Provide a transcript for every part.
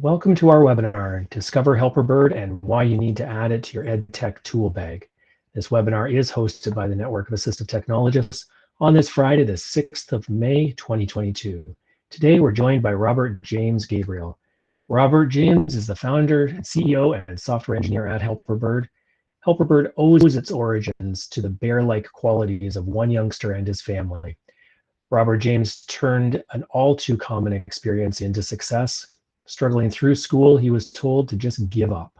Welcome to our webinar, Discover Helperbird and Why You Need to Add It to Your EdTech Tool Bag. This webinar is hosted by the Network of Assistive Technologists on this Friday, the 6th of May, 2022. Today, we're joined by Robert James Gabriel. Robert James is the founder, CEO, and software engineer at Helperbird. Helperbird owes its origins to the bear-like qualities of one youngster and his family. Robert James turned an all too common experience into success. Struggling through school, he was told to just give up.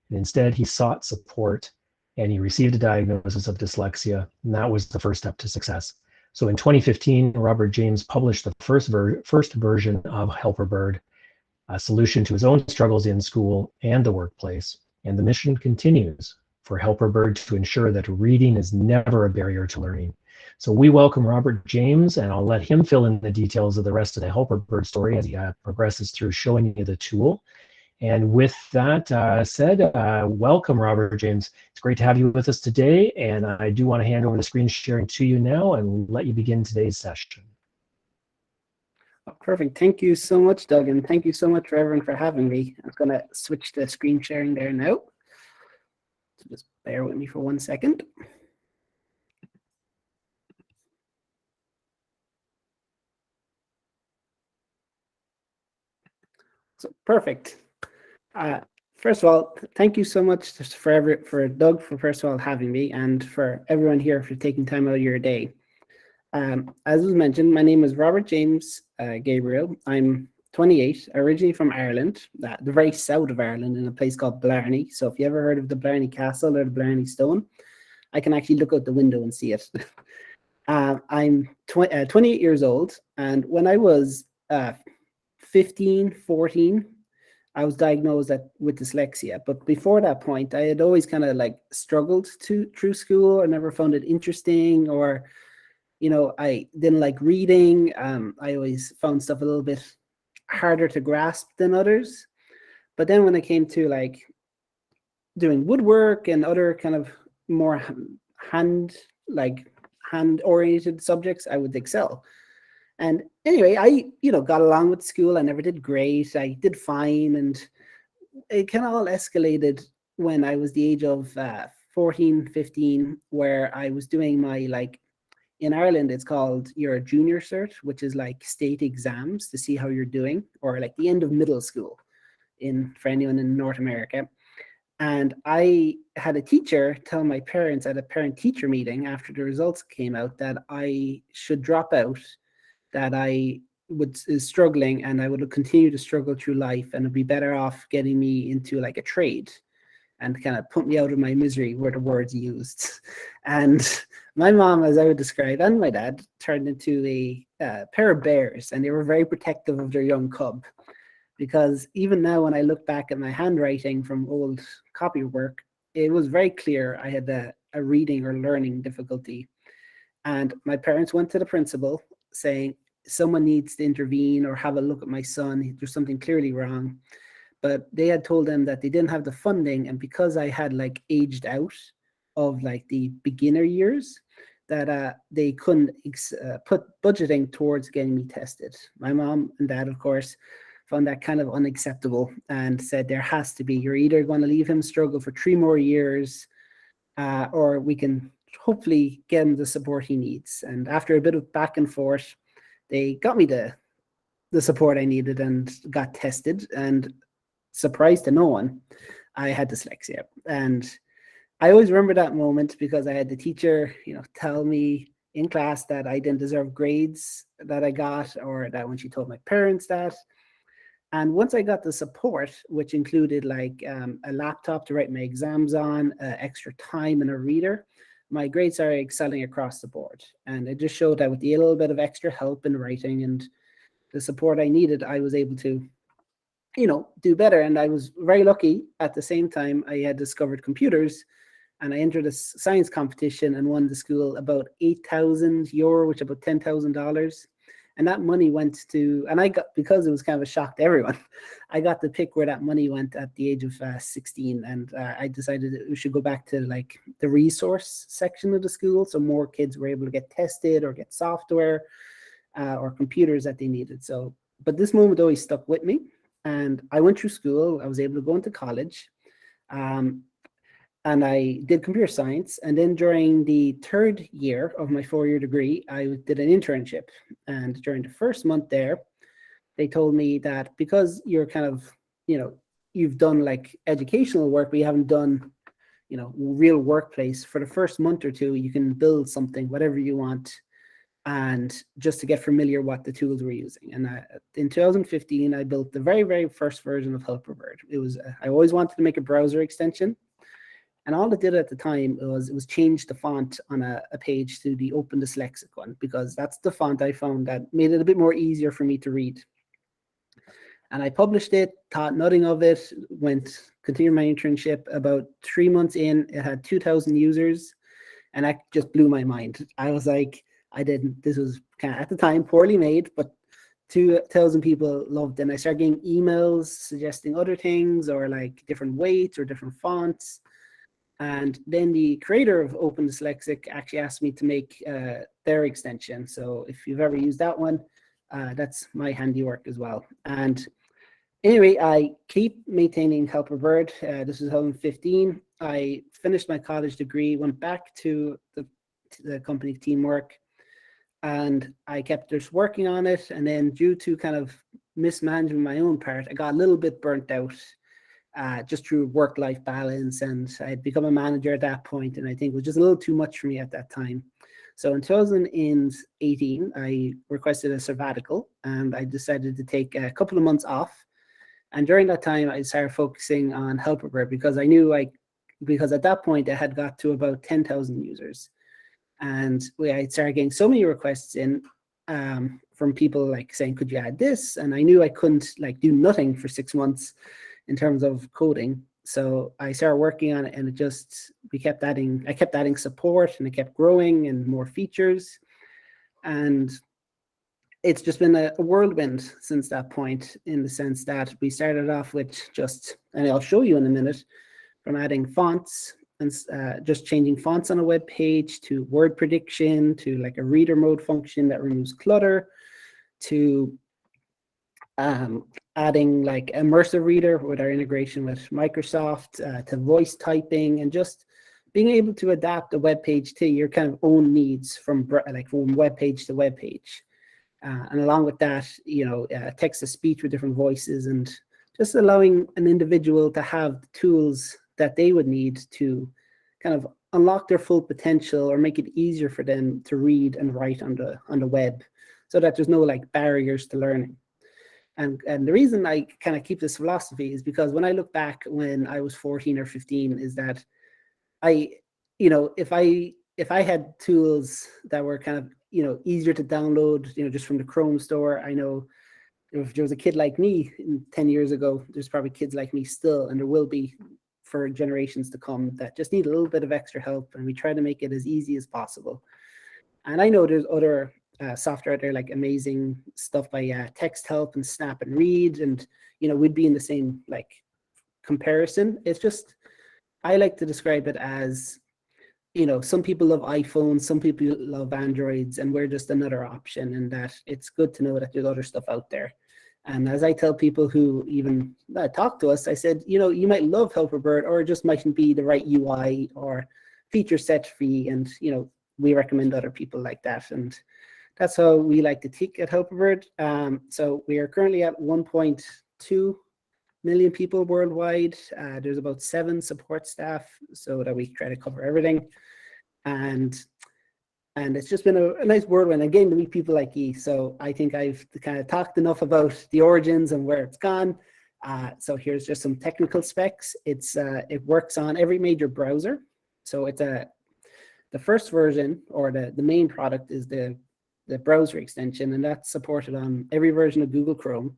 And instead, he sought support and he received a diagnosis of dyslexia. And that was the first step to success. So in 2015, Robert James published the first version of Helperbird, a solution to his own struggles in school and the workplace. And the mission continues for Helperbird to ensure that reading is never a barrier to learning. So we welcome Robert James, and I'll let him fill in the details of the rest of the Helperbird story as he progresses through showing you the tool. And with that said, welcome, Robert James. It's great to have you with us today, and I do want to hand over the screen sharing to you now and let you begin today's session. Oh, perfect. Thank you so much, Doug, and thank you so much for everyone for having me. I'm going to switch the screen sharing there now. So just bear with me for 1 second. So perfect. First of all, thank you so much for Doug for first of all having me, and for everyone here for taking time out of your day. As was mentioned, my name is Robert James Gabriel. I'm 28, originally from Ireland, the very south of Ireland, in a place called Blarney. So if you ever heard of the Blarney Castle or the Blarney Stone, I can actually look out the window and see it. I'm 28 years old, and when I was 14, I was diagnosed with dyslexia. But before that point, I had always kind of like struggled through school. I never found it interesting, or, you know, I didn't like reading. I always found stuff a little bit harder to grasp than others. But then when I came to like doing woodwork and other kind of more hand-oriented subjects, I would excel. And anyway, I, got along with school. I never did great. I did fine. And it kind of all escalated when I was the age of 14, 15, where I was doing my, in Ireland, it's called your junior cert, which is like state exams to see how you're doing, or like the end of middle school for anyone in North America. And I had a teacher tell my parents at a parent-teacher meeting after the results came out that I should drop out, that I is struggling and I would continue to struggle through life, and it'd be better off getting me into like a trade and kind of put me out of my misery, were the words used. And my mom, as I would describe, and my dad turned into a pair of bears, and they were very protective of their young cub. Because even now, when I look back at my handwriting from old copywork, it was very clear I had a reading or learning difficulty. And my parents went to the principal saying, someone needs to intervene or have a look at my son. There's something clearly wrong. But they had told them that they didn't have the funding. And because I had like aged out of like the beginner years, that they couldn't put budgeting towards getting me tested. My mom and dad, of course, found that kind of unacceptable and said there has to be, you're either going to leave him struggle for 3 more years or we can hopefully get him the support he needs. And after a bit of back and forth, they got me the support I needed and got tested, and surprise to no one, I had dyslexia. And I always remember that moment because I had the teacher, tell me in class that I didn't deserve grades that I got, or that when she told my parents that. And once I got the support, which included like a laptop to write my exams on, extra time and a reader, my grades started excelling across the board. And it just showed that with the little bit of extra help in writing and the support I needed, I was able to, do better. And I was very lucky. At the same time, I had discovered computers, and I entered a science competition and won the school about €8,000, which is about $10,000. And that money went to, and I got, because it was kind of a shock to everyone, I got to pick where that money went at the age of 16. And I decided that we should go back to like the resource section of the school. So more kids were able to get tested or get software or computers that they needed. So, but this moment always stuck with me. And I went through school. I was able to go into college. And I did computer science. And then during the third year of my 4-year degree, I did an internship. And during the first month there, they told me that because you're kind of, you've done like educational work, but you haven't done, real workplace for the first month or two, you can build something, whatever you want, and just to get familiar what the tools we're using. And in 2015, I built the very, very first version of Helperbird. It was, I always wanted to make a browser extension. And all it did at the time was change the font on a page to the Open Dyslexic one, because that's the font I found that made it a bit more easier for me to read. And I published it, thought nothing of it, continued my internship. About 3 months in, it had 2,000 users, and that just blew my mind. I was like, this was kind of at the time poorly made, but 2,000 people loved it. And I started getting emails suggesting other things, or like different weights or different fonts. And then the creator of Open Dyslexic actually asked me to make their extension. So if you've ever used that one, that's my handiwork as well. And anyway, I keep maintaining Helperbird. This is 2015. I finished my college degree, went back to the company Teamwork, and I kept just working on it. And then due to kind of mismanaging my own part, I got a little bit burnt out just through work-life balance. And I had become a manager at that point, and I think it was just a little too much for me at that time. So in 2018, I requested a sabbatical, and I decided to take a couple of months off. And during that time, I started focusing on Helperbird, because I knew because at that point I had got to about 10,000 users. And I started getting so many requests in from people like saying, could you add this? And I knew I couldn't do nothing for 6 months in terms of coding. So I started working on it, and I kept adding support, and it kept growing and more features. And it's just been a whirlwind since that point, in the sense that we started off with and I'll show you in a minute, from adding fonts and just changing fonts on a web page, to word prediction, to like a reader mode function that removes clutter, to adding like Immersive Reader with our integration with Microsft, to voice typing, and just being able to adapt a web page to your kind of own needs from web page to web page. And along with that, text to speech with different voices, and just allowing an individual to have the tools that they would need to kind of unlock their full potential, or make it easier for them to read and write on the web, so that there's no barriers to learning. And the reason I kind of keep this philosophy is because when I look back when I was 14 or 15, is that if I had tools that were kind of easier to download, just from the Chrome store. I know if there was a kid like me 10 years ago, there's probably kids like me still, and there will be for generations to come, that just need a little bit of extra help, and we try to make it as easy as possible. And I know there's other software out there, like amazing stuff by Text Help and Snap and Read, and we'd be in the same comparison. It's just, I like to describe it as, some people love iPhones, some people love Androids, and we're just another option, and that it's good to know that there's other stuff out there. And as I tell people who even talk to us, I said, you might love Helperbird, or it just mightn't be the right UI or feature set for you, and we recommend other people like that. And that's how we like to tick at Helperbird. So we are currently at 1.2 million people worldwide. There's about 7 support staff, so that we try to cover everything. And it's just been a nice whirlwind, again, to meet people like you. So I think I've kind of talked enough about the origins and where it's gone. So here's just some technical specs. It works on every major browser. So it's the first version, or the main product, is the browser extension, and that's supported on every version of Google Chrome,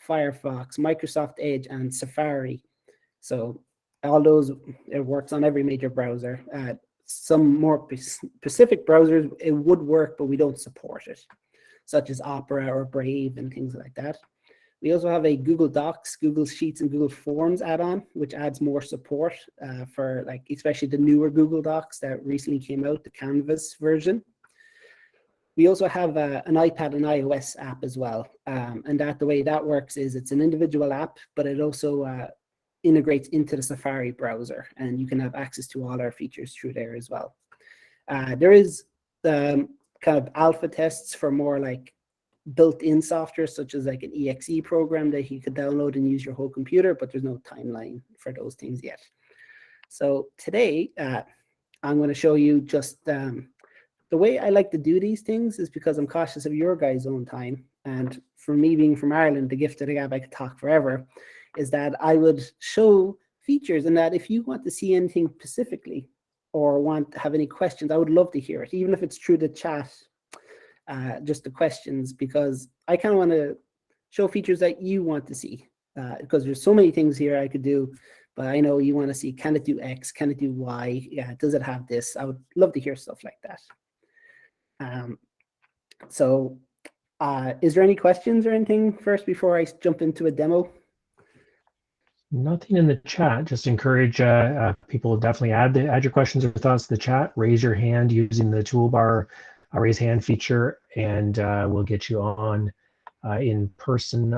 Firefox, Microsoft Edge, and Safari. So all those, it works on every major browser. Some more specific browsers, it would work, but we don't support it, such as Opera or Brave and things like that. We also have a Google Docs, Google Sheets, and Google Forms add-on, which adds more support for especially the newer Google Docs that recently came out, the Canvas version. We also have an iPad and iOS app as well. And the way that works is it's an individual app, but it also integrates into the Safari browser, and you can have access to all our features through there as well. There is kind of alpha tests for more like built-in software, such as like an exe program that you could download and use your whole computer, but there's no timeline for those things yet. So today, I'm going to show you just the way I like to do these things is because I'm cautious of your guys' own time. And for me being from Ireland, the gift that I have, I could talk forever, is that I would show features, and that if you want to see anything specifically or want to have any questions, I would love to hear it, even if it's through the chat, just the questions, because I kind of want to show features that you want to see, because there's so many things here I could do, but I know you want to see, can it do X, can it do Y, yeah, does it have this? I would love to hear stuff like that. Is there any questions or anything first before I jump into a demo? Nothing in the chat. Just encourage people to definitely add your questions or thoughts to the chat. Raise your hand using the toolbar raise hand feature, and we'll get you on in person.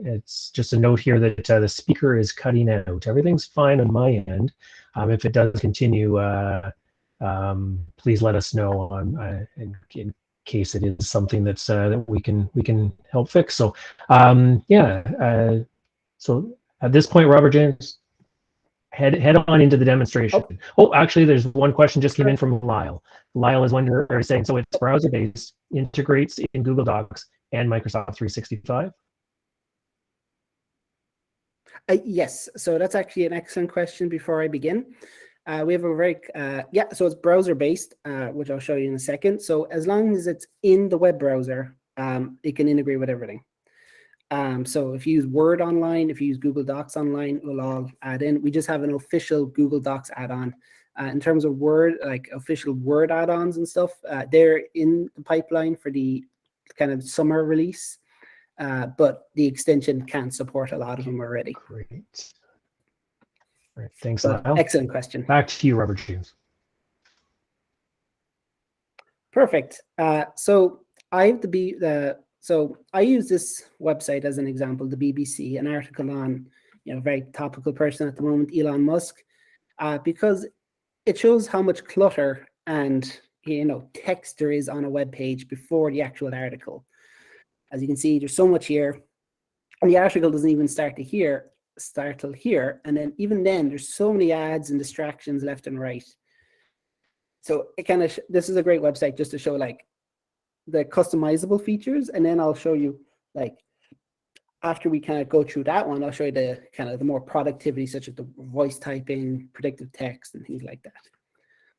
It's just a note here that the speaker is cutting out. Everything's fine on my end. If it does continue, please let us know in case it is something that's that we can help fix. So so at this point, Robert James, head on into the demonstration. Oh, actually, there's one question just came in from Lyle. Lyle is saying, so it's browser-based, integrates in Google Docs and Microsoft 365? Yes, so that's actually an excellent question before I begin. We have a very, so it's browser-based, which I'll show you in a second. So as long as it's in the web browser, it can integrate with everything. So if you use Word online, if you use Google Docs online, it will all add in. We just have an official Google Docs add-on. In terms of Word, like official Word add-ons and stuff, they're in the pipeline for the kind of summer release, but the extension can support a lot of them already. Great. All right, thanks, Lyle. Excellent question. Back to you, Robert James. Perfect. So I have to be So I use this website as an example, the BBC, an article on, very topical person at the moment, Elon Musk, because it shows how much clutter and, text there is on a web page before the actual article. As you can see, there's so much here, and the article doesn't even start till here, and then even then, there's so many ads and distractions left and right. So this is a great website just to show like the customizable features, and then I'll show you like after we kind of go through that one, I'll show you the kind of the more productivity, such as the voice typing, predictive text, and things like that.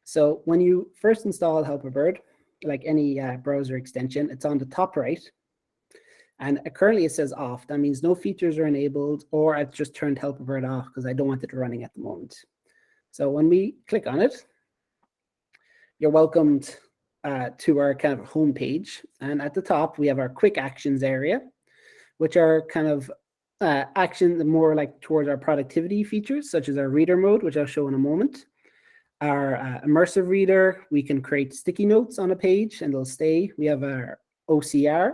So when you first install Helperbird, like any browser extension, it's on the top right, and currently it says off. That means no features are enabled, or I've just turned Helperbird off because I don't want it running at the moment. So when we click on it, you're welcomed to our kind of home page, and at the top we have our quick actions area, which are kind of actions more like towards our productivity features, such as our reader mode, which I'll show in a moment. Our immersive reader, we can create sticky notes on a page and they'll stay. We have our OCR,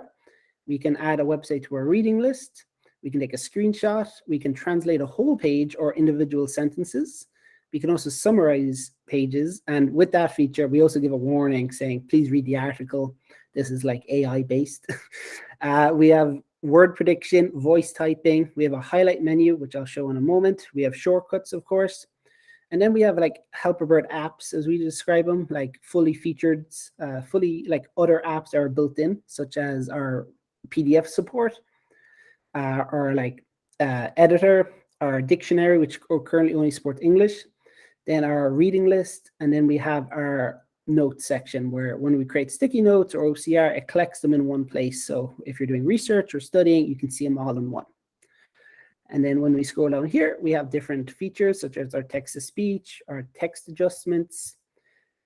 we can add a website to our reading list, we can take a screenshot, we can translate a whole page or individual sentences. We can also summarize pages, and with that feature, we also give a warning saying, please read the article. This is like AI based. We have word prediction, voice typing. We have a highlight menu, which I'll show in a moment. We have shortcuts, of course. And then we have like Helperbird apps, as we describe them, like fully featured, like other apps that are built in, such as our PDF support, or like editor, our dictionary, which currently only supports English. Then our reading list, and then we have our notes section where when we create sticky notes or OCR, it collects them in one place. So if you're doing research or studying, you can see them all in one. And then when we scroll down here, we have different features such as our text-to-speech, our text adjustments.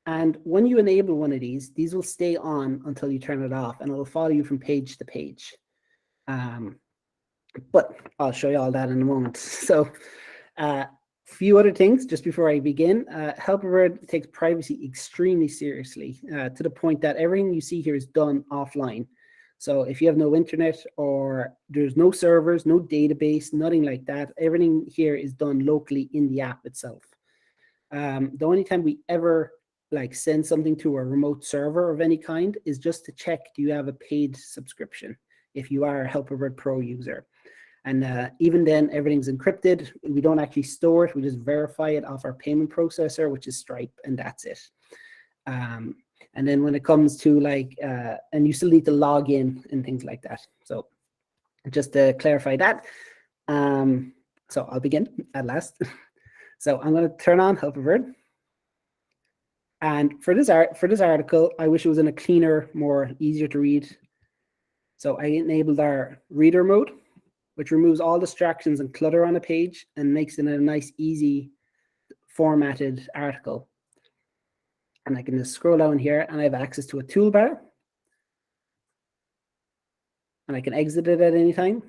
And when you enable one of these will stay on until you turn it off, and it'll follow you from page to page. But I'll show you all that in a moment. So Few other things just before I begin. Helperbird takes privacy extremely seriously, to the point that everything you see here is done offline. So if you have no internet or there's no servers, no database, nothing like that, everything here is done locally in the app itself. The only time we ever like send something to a remote server of any kind is just to check, do you have a paid subscription if you are a Helperbird Pro user. And even then, everything's encrypted. We don't actually store it. We just verify it off our payment processor, which is Stripe, and that's it. And then when it comes to like, and you still need to log in and things like that. So just to clarify that. So I'll begin at last. So I'm going to turn on Helperbird. And for this article, I wish it was in a cleaner, more easier to read. So I enabled our reader mode, which removes all distractions and clutter on a page and makes it a nice, easy, formatted article. And I can just scroll down here and I have access to a toolbar. And I can exit it at any time.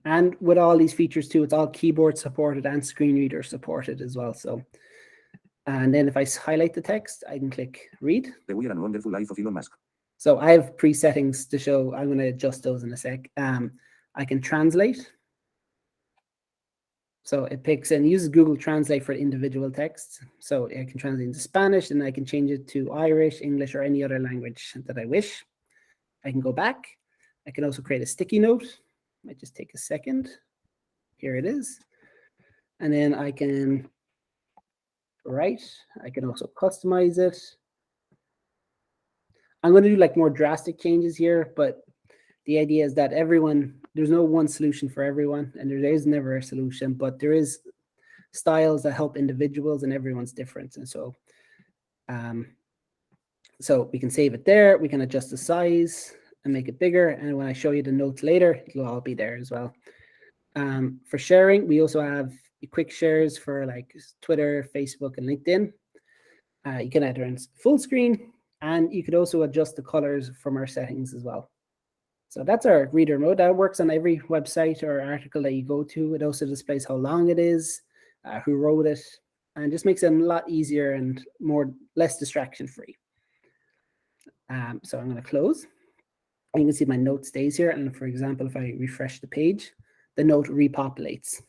And with all these features too, it's all keyboard supported and screen reader supported as well. So, and then if I highlight the text, I can click read. The Weird and Wonderful Life of Elon Musk. So I have pre-settings to show. I'm going to adjust those in a sec. I can translate. So it picks and uses Google Translate for individual texts. So I can translate into Spanish and I can change it to Irish, English, or any other language that I wish. I can go back. I can also create a sticky note. Might just take a second. Here it is. And then I can write. I can also customize it. I'm going to do like more drastic changes here, but the idea is that there's no one solution for everyone, and there is never a solution, but there is styles that help individuals, and everyone's different. And so, so we can save it there. We can adjust the size and make it bigger. And when I show you the notes later, it'll all be there as well. For sharing, we also have quick shares for like Twitter, Facebook, and LinkedIn. You can enter in full screen, and you could also adjust the colors from our settings as well. So that's our reader mode. That works on every website or article that you go to. It also displays how long it is, who wrote it, and just makes it a lot easier and less distraction free. So I'm going to close. You can see my note stays here. And for example, if I refresh the page, the note repopulates.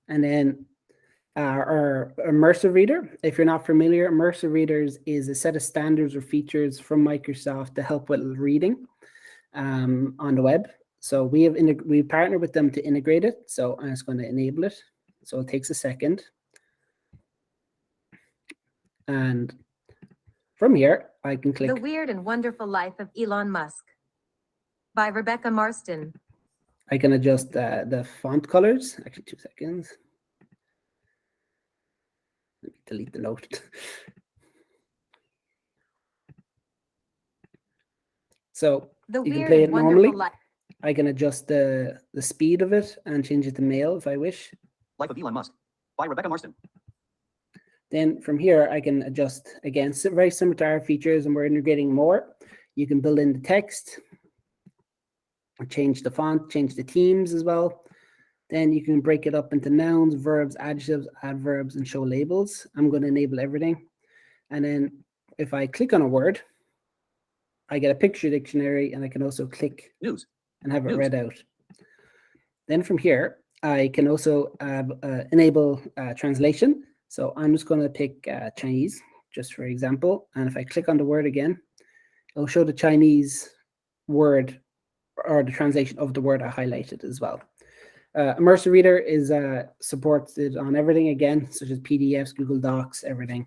And then our Immersive Reader, if you're not familiar, Immersive Readers is a set of standards or features from Microsoft to help with reading on the web. So we partnered with them to integrate it. So I'm just going to enable it. So it takes a second. And from here, I can click. The Weird and Wonderful Life of Elon Musk by Rebecca Marston. I can adjust the font colors. Actually, 2 seconds. Let me delete the note. So you can play it normally. I can adjust the speed of it and change it to male if I wish. Life of Elon Musk by Rebecca Marston. Then from here, I can adjust, again, very similar to our features, and we're integrating more. You can build in the text, change the font, change the themes as well. Then you can break it up into nouns, verbs, adjectives, adverbs, and show labels. I'm going to enable everything. And then if I click on a word, I get a picture dictionary, and I can also click News and have it read out. Then from here, I can also enable translation. So I'm just going to pick Chinese, just for example. And if I click on the word again, it'll show the Chinese word or the translation of the word I highlighted as well. Immersive Reader is supported on everything again, such as PDFs, Google Docs, everything.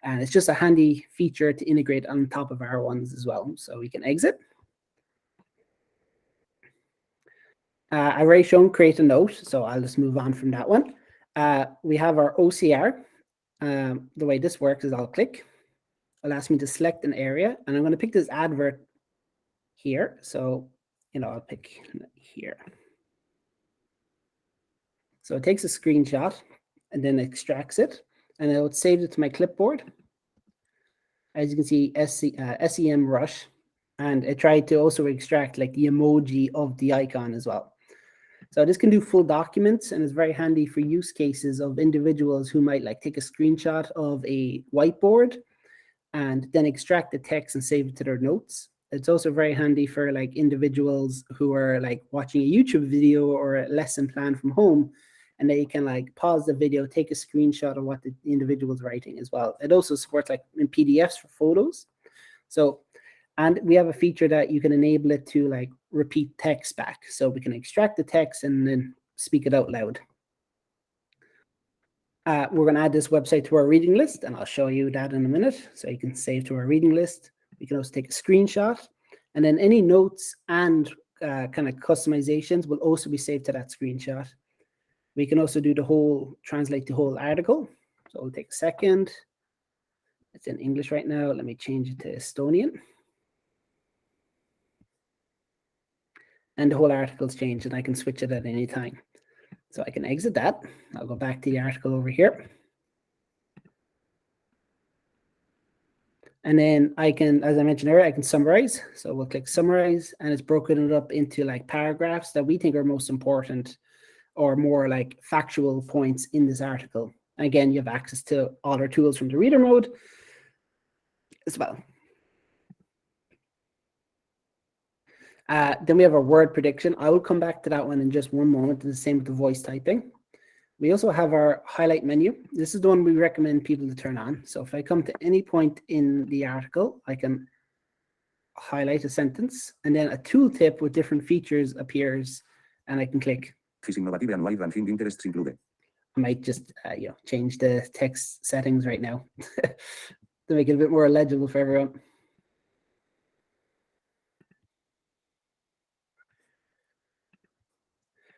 And it's just a handy feature to integrate on top of our ones as well. So we can exit. I've already shown create a note, so I'll just move on from that one. We have our OCR. The way this works is I'll click. It'll ask me to select an area, and I'm going to pick this advert here. So, I'll pick here. So it takes a screenshot and then extracts it, and it would save it to my clipboard. As you can see, SEM Rush. And it tried to also extract like the emoji of the icon as well. So this can do full documents and is very handy for use cases of individuals who might like take a screenshot of a whiteboard and then extract the text and save it to their notes. It's also very handy for like individuals who are like watching a YouTube video or a lesson plan from home, and they can like pause the video, take a screenshot of what the individual's writing as well. It also supports like in PDFs for photos. So, and we have a feature that you can enable it to like repeat text back. So we can extract the text and then speak it out loud. We're going to add this website to our reading list, and I'll show you that in a minute. So you can save to our reading list. We can also take a screenshot, and then any notes and kind of customizations will also be saved to that screenshot. We can also do the whole, translate the whole article. So we'll take a second. It's in English right now. Let me change it to Estonian. And the whole article's changed, and I can switch it at any time. So I can exit that. I'll go back to the article over here. And then I can, as I mentioned earlier, I can summarize. So we'll click summarize, and it's broken it up into like paragraphs that we think are most important or more like factual points in this article. Again, you have access to all our tools from the reader mode as well. Then we have our word prediction. I will come back to that one in just one moment. And the same with the voice typing. We also have our highlight menu. This is the one we recommend people to turn on. So if I come to any point in the article, I can highlight a sentence, and then a tooltip with different features appears, and I can click. I might just change the text settings right now to make it a bit more legible for everyone.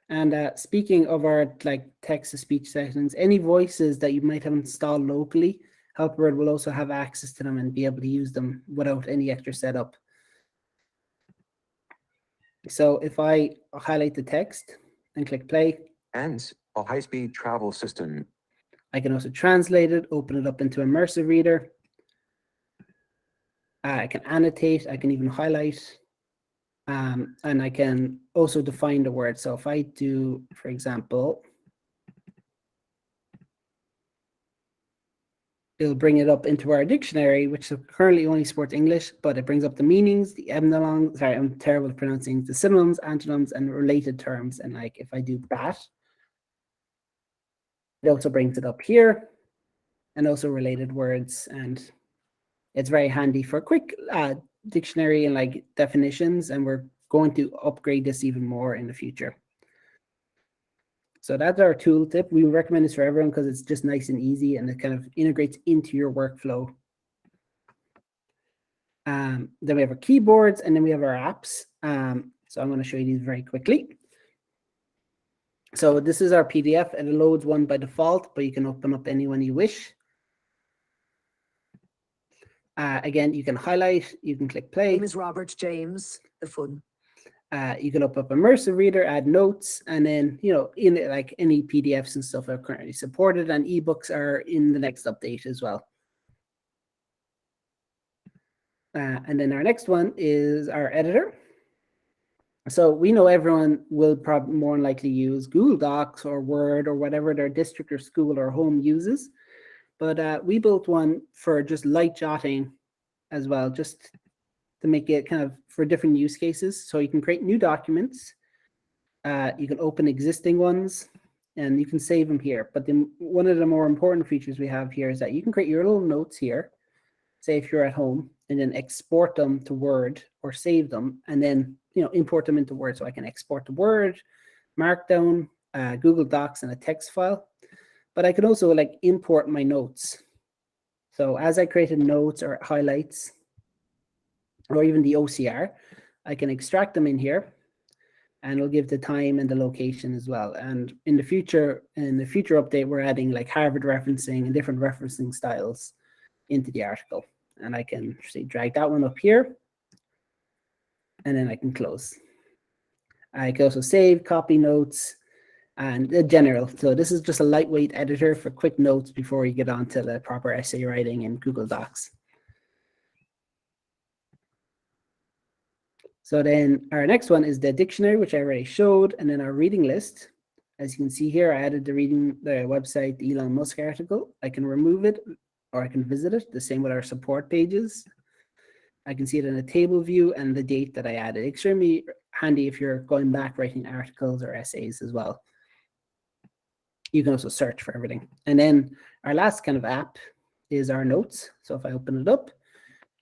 And speaking of our like text-to-speech settings, any voices that you might have installed locally, Helperbird will also have access to them and be able to use them without any extra setup. So if I highlight the text and click play, and a high-speed travel system. I can also translate it, open it up into Immersive Reader. I can annotate, I can even highlight. And I can also define the word. So if I do, for example, it'll bring it up into our dictionary, which currently only supports English, but it brings up the meanings, the etymology, sorry, I'm terrible at pronouncing, the synonyms, antonyms, and related terms. And like if I do that, it also brings it up here, and also related words. And it's very handy for quick dictionary and like definitions, and we're going to upgrade this even more in the future. So that's our tooltip. We recommend this for everyone because it's just nice and easy, and it kind of integrates into your workflow. Then we have our keyboards, and then we have our apps. So I'm going to show you these very quickly. So this is our PDF, and it loads one by default, but you can open up any one you wish. Again, you can highlight, you can click play. My name is Robert James, the fun. You can open up Immersive Reader, add notes, and then, in it, like any PDFs and stuff are currently supported, and ebooks are in the next update as well. And then our next one is our editor. So we know everyone will probably more than likely use Google Docs or Word or whatever their district or school or home uses. But we built one for just light jotting as well, just to make it kind of for different use cases. So you can create new documents, you can open existing ones, and you can save them here. But then one of the more important features we have here is that you can create your little notes here, say if you're at home, and then export them to Word or save them, and then import them into Word. So I can export to Word, Markdown, Google Docs, and a text file. But I can also like import my notes. So as I created notes or highlights, or even the OCR, I can extract them in here, and it'll give the time and the location as well. And in the future update, we're adding like Harvard referencing and different referencing styles into the article. And I can say drag that one up here, and then I can close. I can also save, copy notes, and general. So this is just a lightweight editor for quick notes before you get on to the proper essay writing in Google Docs. So then our next one is the dictionary, which I already showed, and then our reading list. As you can see here, I added the website, the Elon Musk article. I can remove it or I can visit it. The same with our support pages. I can see it in a table view and the date that I added. Extremely handy if you're going back writing articles or essays as well. You can also search for everything. And then our last kind of app is our notes. So if I open it up,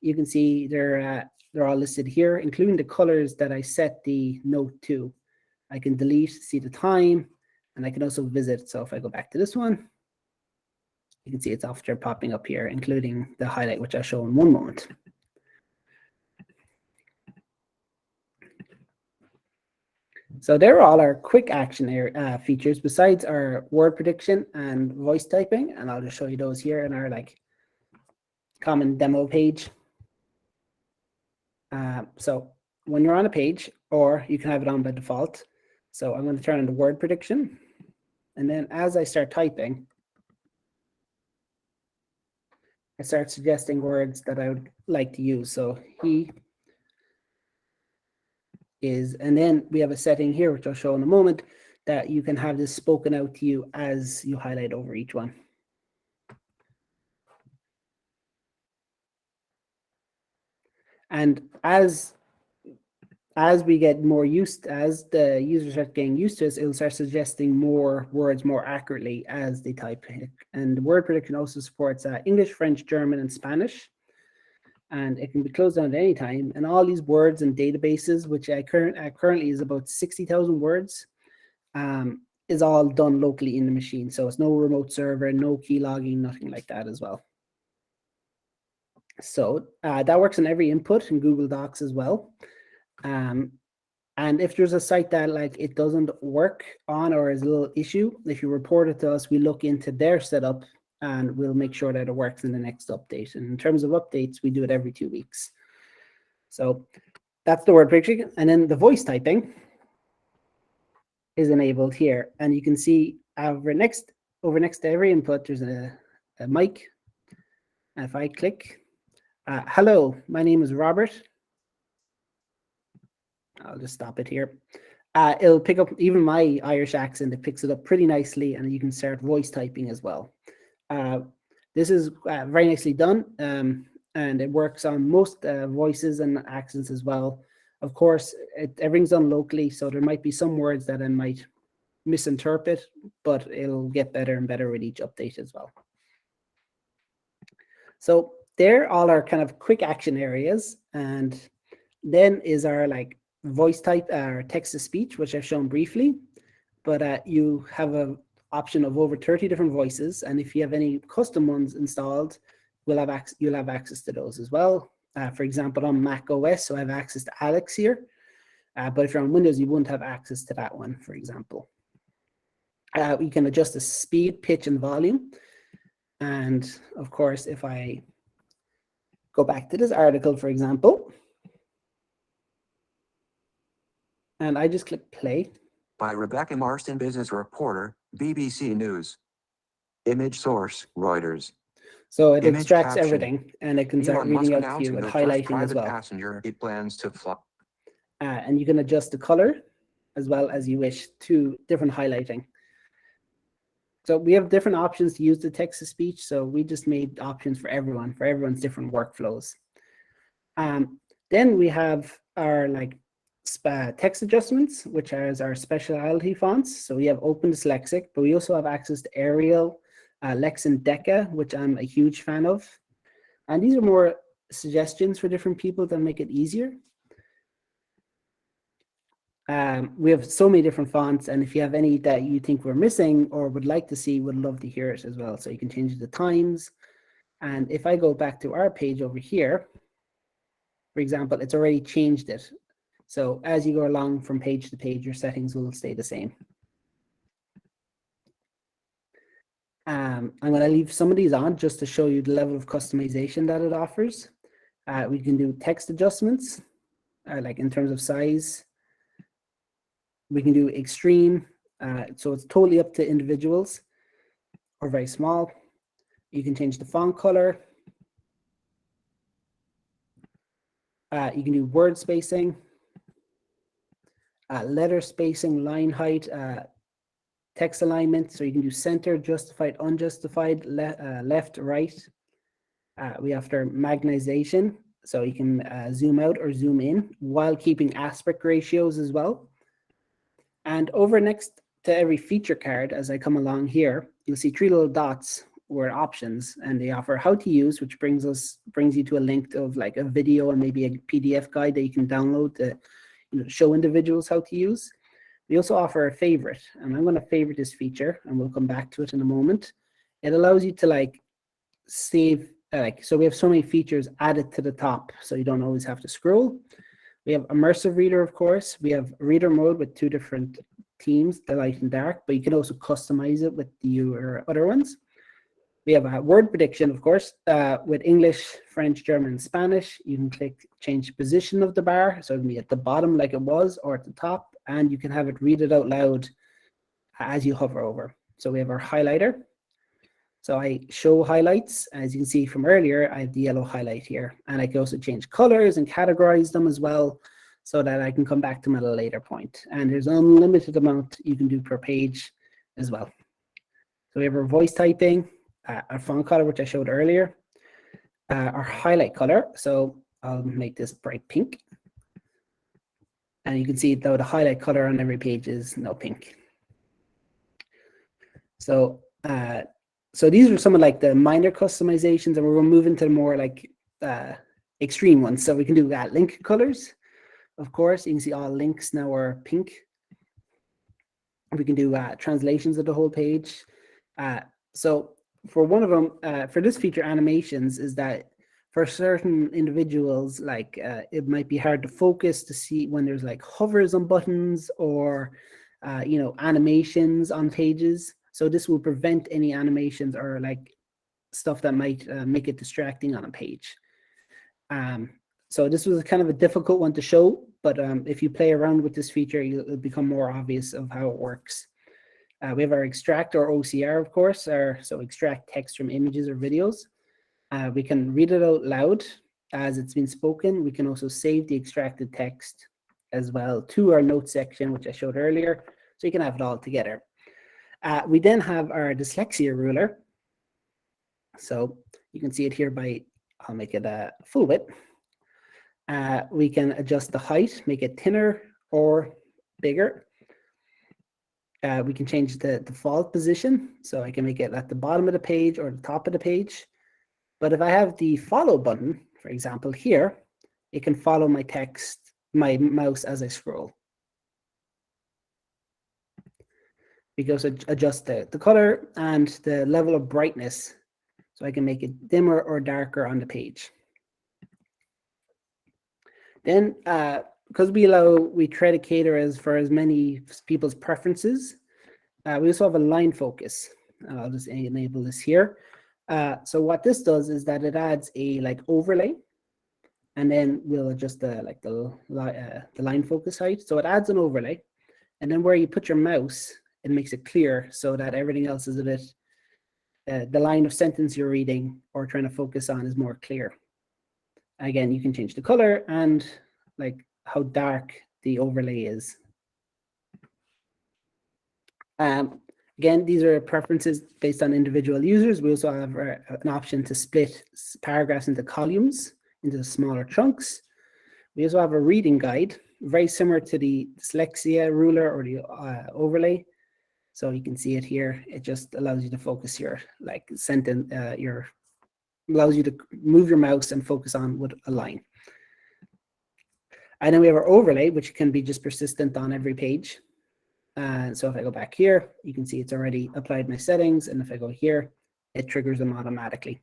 you can see they're all listed here, including the colors that I set the note to. I can delete, see the time, and I can also visit. So if I go back to this one, you can see it's after popping up here, including the highlight, which I'll show in one moment. So there are all our quick action features besides our word prediction and voice typing. And I'll just show you those here in our common demo page. So when you're on a page, or you can have it on by default. So I'm going to turn on the word prediction. And then as I start typing, I start suggesting words that I would like to use. So he is, and then we have a setting here, which I'll show in a moment, that you can have this spoken out to you as you highlight over each one. And as we get more used, as the users start getting used to it, it'll start suggesting more words more accurately as they type. And the word prediction also supports English, French, German, and Spanish. And it can be closed down at any time. And all these words and databases, which currently is about 60,000 words, is all done locally in the machine. So it's no remote server, no key logging, nothing like that as well. So that works in every input in Google Docs as well. And if there's a site that it doesn't work on or is a little issue, if you report it to us, we look into their setup and we'll make sure that it works in the next update. And in terms of updates, we do it every 2 weeks. So that's the word prediction. And then the voice typing is enabled here. And you can see over next to every input, there's a mic. And if I click, hello, my name is Robert. I'll just stop it here. It'll pick up even my Irish accent. It picks it up pretty nicely, and you can start voice typing as well. This is very nicely done, and it works on most voices and accents as well. Of course, everything's done locally, so there might be some words that I might misinterpret, but it'll get better and better with each update as well. So there are all our kind of quick action areas, and then is our voice type or text to speech, which I've shown briefly, but you have an option of over 30 different voices, and if you have any custom ones installed, you'll have access to those as well. For example, on Mac OS, so I have access to Alex here, but if you're on Windows, you wouldn't have access to that one, for example. We can adjust the speed, pitch, and volume, and of course, if I go back to this article, for example, and I just click play. By Rebecca Marston, business reporter, BBC News. Image source, Reuters. So it Image extracts caption. everything, and it can start Elon Musk reading out to you announcing and the first highlighting as private well. passenger he plans to fly. And you can adjust the color as well as you wish to different highlighting. So we have different options to use the text to speech. So we just made options for everyone's different workflows. Then we have our text adjustments, which is our specialty fonts. So we have Open Dyslexic, but we also have access to Arial, Lex and Deca, which I'm a huge fan of. And these are more suggestions for different people that make it easier. We have so many different fonts, and if you have any that you think we're missing or would like to see, would love to hear it as well. So you can change the times. And if I go back to our page over here, for example, it's already changed it. So as you go along from page to page, your settings will stay the same. I'm going to leave some of these on just to show you the level of customization that it offers. We can do text adjustments, like in terms of size. We can do extreme, so it's totally up to individuals, or very small. You can change the font color. You can do word spacing. letter spacing, line height, text alignment. So you can do center, justified, unjustified, left, right. We have our magnetization. So you can zoom out or zoom in while keeping aspect ratios as well. And over next to every feature card, as I come along here, you'll see 3 little dots were options, and they offer how to use, which brings you to a link of like a video and maybe a PDF guide that you can download to show individuals how to use. We also offer a favorite, and I'm going to favorite this feature, and we'll come back to it in a moment. It allows you to like save, so we have so many features added to the top, so you don't always have to scroll. We have Immersive Reader, of course. We have Reader mode with 2 different themes, the light and dark, but you can also customize it with the other ones. We have a word prediction, of course, with English, French, German, and Spanish. You can change the position of the bar, so it can be at the bottom like it was, or at the top, and you can have it read it out loud as you hover over. So we have our highlighter. So I show highlights. As you can see from earlier, I have the yellow highlight here, and I can also change colors and categorize them as well, so that I can come back to them at a later point. And there's an unlimited amount you can do per page as well. So we have our voice typing, our font color, which I showed earlier, our highlight color. So I'll make this bright pink. And you can see though the highlight color on every page is no pink. So so these are some of like the minor customizations, and we're going to move into the more like extreme ones. So we can do link colors. Of course, you can see all links now are pink. We can do translations of the whole page. So for one of them, for this feature, animations, is that for certain individuals, like it might be hard to focus to see when there's like hovers on buttons or animations on pages. So this will prevent any animations or like stuff that might make it distracting on a page. So this was kind of a difficult one to show, but if you play around with this feature, it'll become more obvious of how it works. We have our extract or OCR, of course, so extract text from images or videos. We can read it out loud as it's been spoken. We can also save the extracted text as well to our notes section, which I showed earlier, so you can have it all together. We then have our Dyslexia Ruler. So you can see it here I'll make it full width. We can adjust the height, make it thinner or bigger. We can change the default position. So I can make it at the bottom of the page or the top of the page. But if I have the follow button, for example, here, it can follow my text, my mouse as I scroll. We can also adjust the color and the level of brightness, so I can make it dimmer or darker on the page. Then, because we try to cater for as many people's preferences, we also have a line focus. I'll just enable this here. So what this does is that it adds a like overlay, and then we'll adjust the line focus height. So it adds an overlay, and then where you put your mouse, it makes it clear so that everything else is a bit, the line of sentence you're reading or trying to focus on is more clear. Again, you can change the color and like how dark the overlay is. Again, these are preferences based on individual users. We also have an option to split paragraphs into columns, into smaller chunks. We also have a reading guide, very similar to the Dyslexia Ruler or the overlay. So you can see it here. It just allows you to focus your like sentence, allows you to move your mouse and focus on with a line. And then we have our overlay, which can be just persistent on every page. So if I go back here, you can see it's already applied my settings. And if I go here, it triggers them automatically.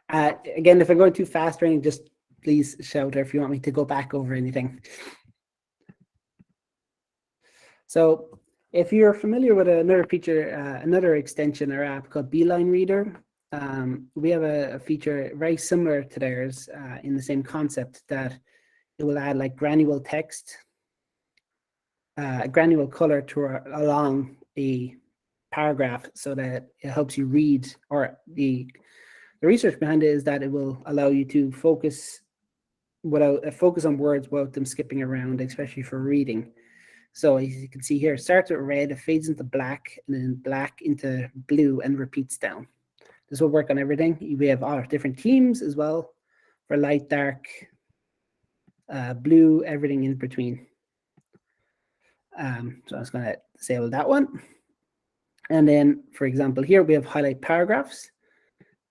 Again, if I'm going too fast or anything, just please shout if you want me to go back over anything. So if you're familiar with another feature, another extension or app called Beeline Reader, we have a feature very similar to theirs in the same concept, that it will add like granular text, granular color along a paragraph, so that it helps you read, or the research behind it is that it will allow you to focus without a focus on words without them skipping around, especially for reading. So as you can see here, it starts with red, it fades into black, and then black into blue and repeats down. This will work on everything. We have all different themes as well for light, dark, blue, everything in between. So I'm just going to disable that one. And then, for example, here we have highlight paragraphs.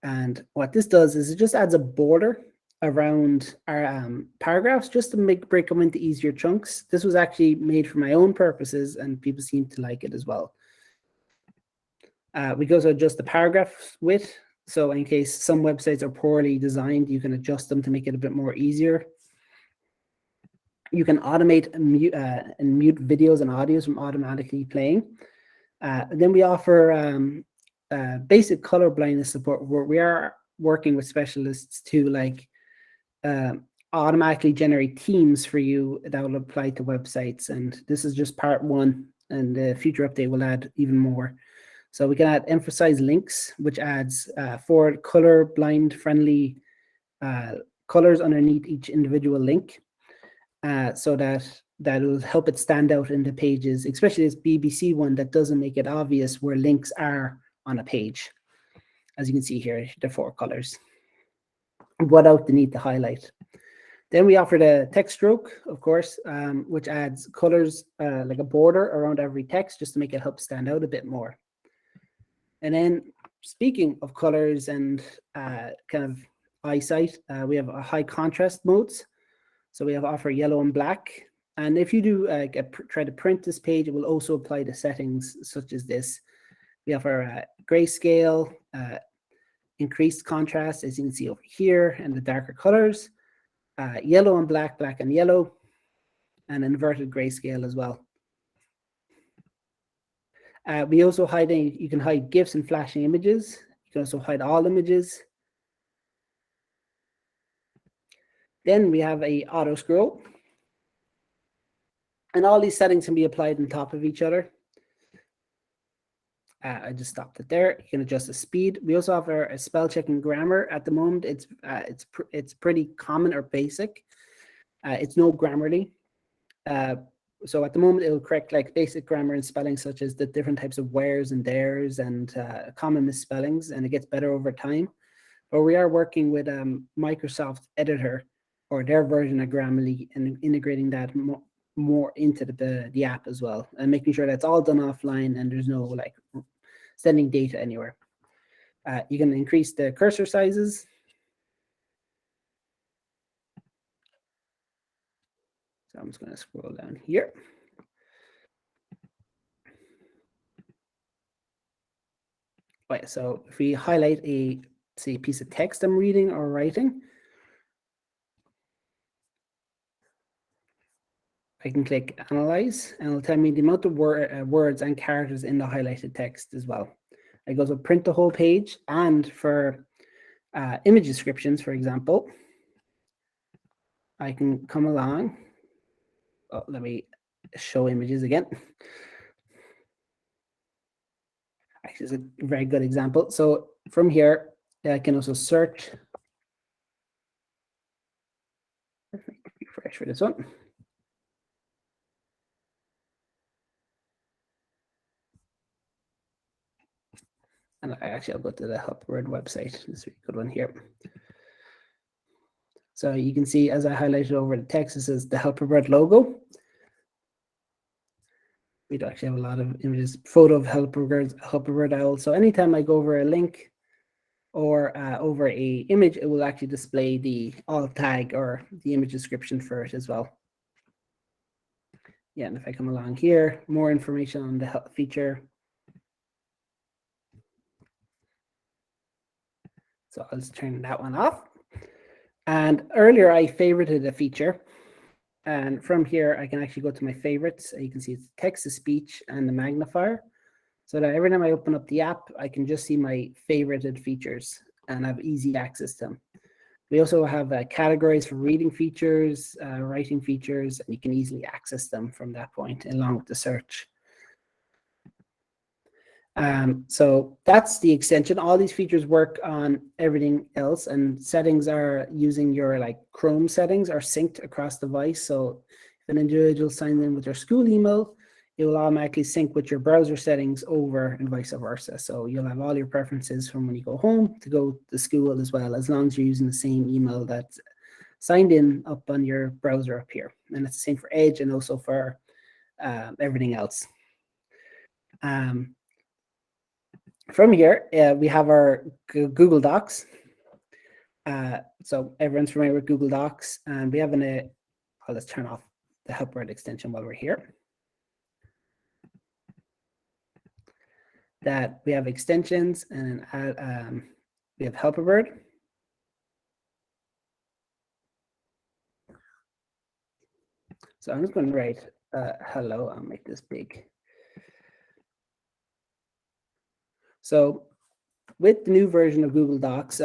And what this does is it just adds a border around our paragraphs just to break them into easier chunks. This was actually made for my own purposes, and people seem to like it as well. We can also adjust the paragraph width. So in case some websites are poorly designed, you can adjust them to make it a bit more easier. You can automate and mute videos and audios from automatically playing. Then we offer basic color blindness support, where we are working with specialists to like automatically generate themes for you that will apply to websites. And this is just part one, and the future update will add even more. So we can add emphasize links, which adds 4 color blind friendly colors underneath each individual link, so that will help it stand out in the pages, especially this BBC one that doesn't make it obvious where links are on a page. As you can see here, the 4 colors without the need to highlight. Then we offer the text stroke, of course, which adds colors like a border around every text just to make it help stand out a bit more. And then speaking of colors and kind of eyesight, we have a high contrast modes. So we have offer yellow and black. And if you do try to print this page, it will also apply to settings such as this. We offer grayscale, increased contrast, as you can see over here, and the darker colors, yellow and black, black and yellow, and inverted grayscale as well. We also hide, you can hide GIFs and flashing images. You can also hide all images. Then we have a auto scroll. And all these settings can be applied on top of each other. I just stopped it there. You can adjust the speed. We also offer a spell check and grammar. At the moment, it's pretty common or basic. It's no Grammarly. So at the moment, it'll correct like basic grammar and spelling, such as the different types of wheres and theres and common misspellings, and it gets better over time. But we are working with Microsft Editor, or their version of Grammarly, and integrating that more into the app as well, and making sure that's all done offline and there's no like sending data anywhere. You can increase the cursor sizes. So I'm just going to scroll down here. Right, so if we highlight a, say, piece of text I'm reading or writing, I can click Analyze, and it'll tell me the amount of words and characters in the highlighted text as well. I go to print the whole page, and for image descriptions, for example, I can come along. Oh, let me show images again. Actually, it's a very good example. So from here, I can also search. Refresh for this one. And I'll go to the Helperbird website. This is a good one here. So you can see, as I highlighted over the text, it says the Helperbird logo. We do actually have a lot of images, photo of Helperbird owl. So anytime I go over a link or over a image, it will actually display the alt tag or the image description for it as well. Yeah, and if I come along here, more information on the feature. So I'll just turn that one off. And earlier I favorited a feature. And from here, I can actually go to my favorites. You can see it's text to speech and the magnifier. So that every time I open up the app, I can just see my favorited features and have easy access to them. We also have categories for reading features, writing features, and you can easily access them from that point along with the search. So that's the extension. All these features work on everything else, and settings are using your like Chrome settings are synced across the device. So if an individual signs in with their school email, it will automatically sync with your browser settings over and vice versa. So you'll have all your preferences from when you go home to go to school as well, as long as you're using the same email that's signed in up on your browser up here. And it's the same for Edge and also for everything else. From here, we have our Google Docs. So everyone's familiar with Google Docs, and we have let's turn off the Helperbird extension while we're here. That we have extensions, and we have Helperbird. So I'm just going to write hello. I'll make this big. So with the new version of Google Docs,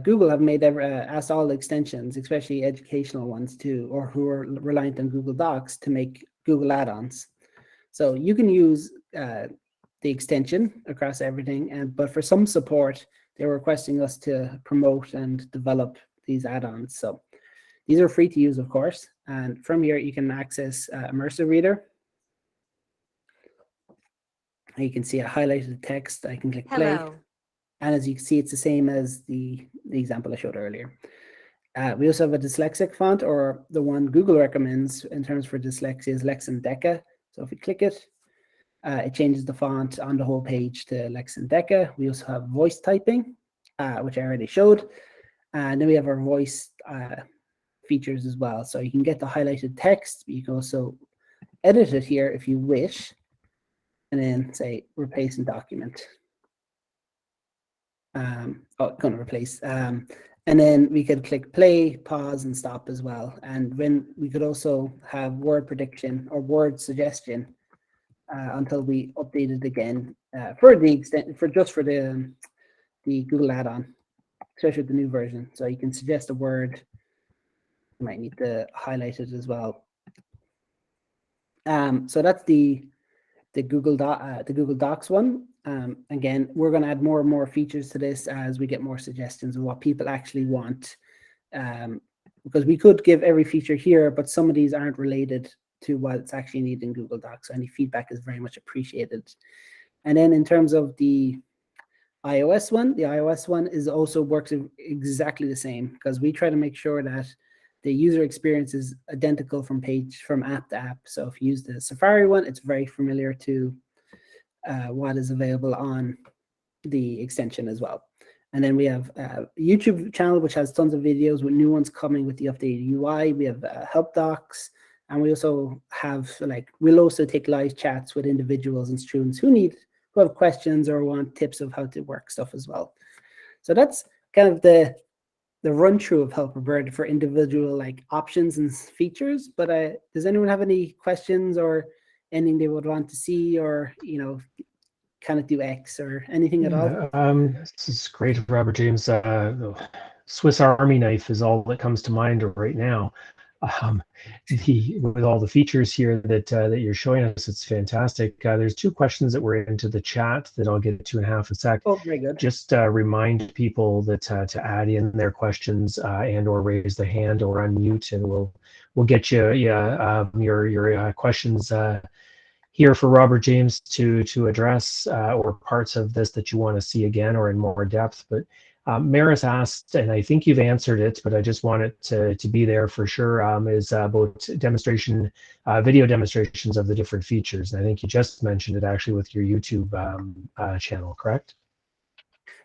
Google have made asked all the extensions, especially educational ones too, or who are reliant on Google Docs, to make Google add-ons. So you can use the extension across everything, but for some support, they're requesting us to promote and develop these add-ons. So these are free to use, of course. And from here, you can access Immersive Reader. You can see a highlighted text. I can click play. Hello. And as you can see, it's the same as the example I showed earlier. We also have a Dyslexic font, or the one Google recommends in terms for dyslexia is Lex and Deca. So if we click it, it changes the font on the whole page to Lex and Deca. We also have voice typing, which I already showed. And then we have our voice features as well. So you can get the highlighted text. You can also edit it here if you wish, and then say replace in document. Going to replace. And then we could click play, pause, and stop as well. And when we could also have word prediction or word suggestion until we update it again for the extent for the Google add-on, especially with the new version. So you can suggest a word. You might need to highlight it as well. So that's the Google Docs one. Again, we're going to add more and more features to this as we get more suggestions of what people actually want. Because we could give every feature here, but some of these aren't related to what's actually needed in Google Docs. So any feedback is very much appreciated. And then in terms of the iOS one is also works exactly the same, because we try to make sure that the user experience is identical from app to app. So if you use the Safari one, it's very familiar to what is available on the extension as well. And then we have a YouTube channel, which has tons of videos with new ones coming with the updated UI. We have help docs, and we also have we'll also take live chats with individuals and students who have questions or want tips of how to work stuff as well. So that's kind of the run through of Helperbird for individual options and features. But does anyone have any questions or anything they would want to see, or can it do X or anything at all? This is great, Robert James. Swiss Army knife is all that comes to mind right now. With all the features here that you're showing us, it's fantastic. There's two questions that were into the chat that I'll get to in half a sec. Oh, very good. Just remind people that to add in their questions and or raise the hand or unmute, and we'll get you your questions here for Robert James to address or parts of this that you want to see again or in more depth. But Maris asked, and I think you've answered it, but I just want it to be there for sure, is about video demonstrations of the different features. And I think you just mentioned it actually with your YouTube channel, correct?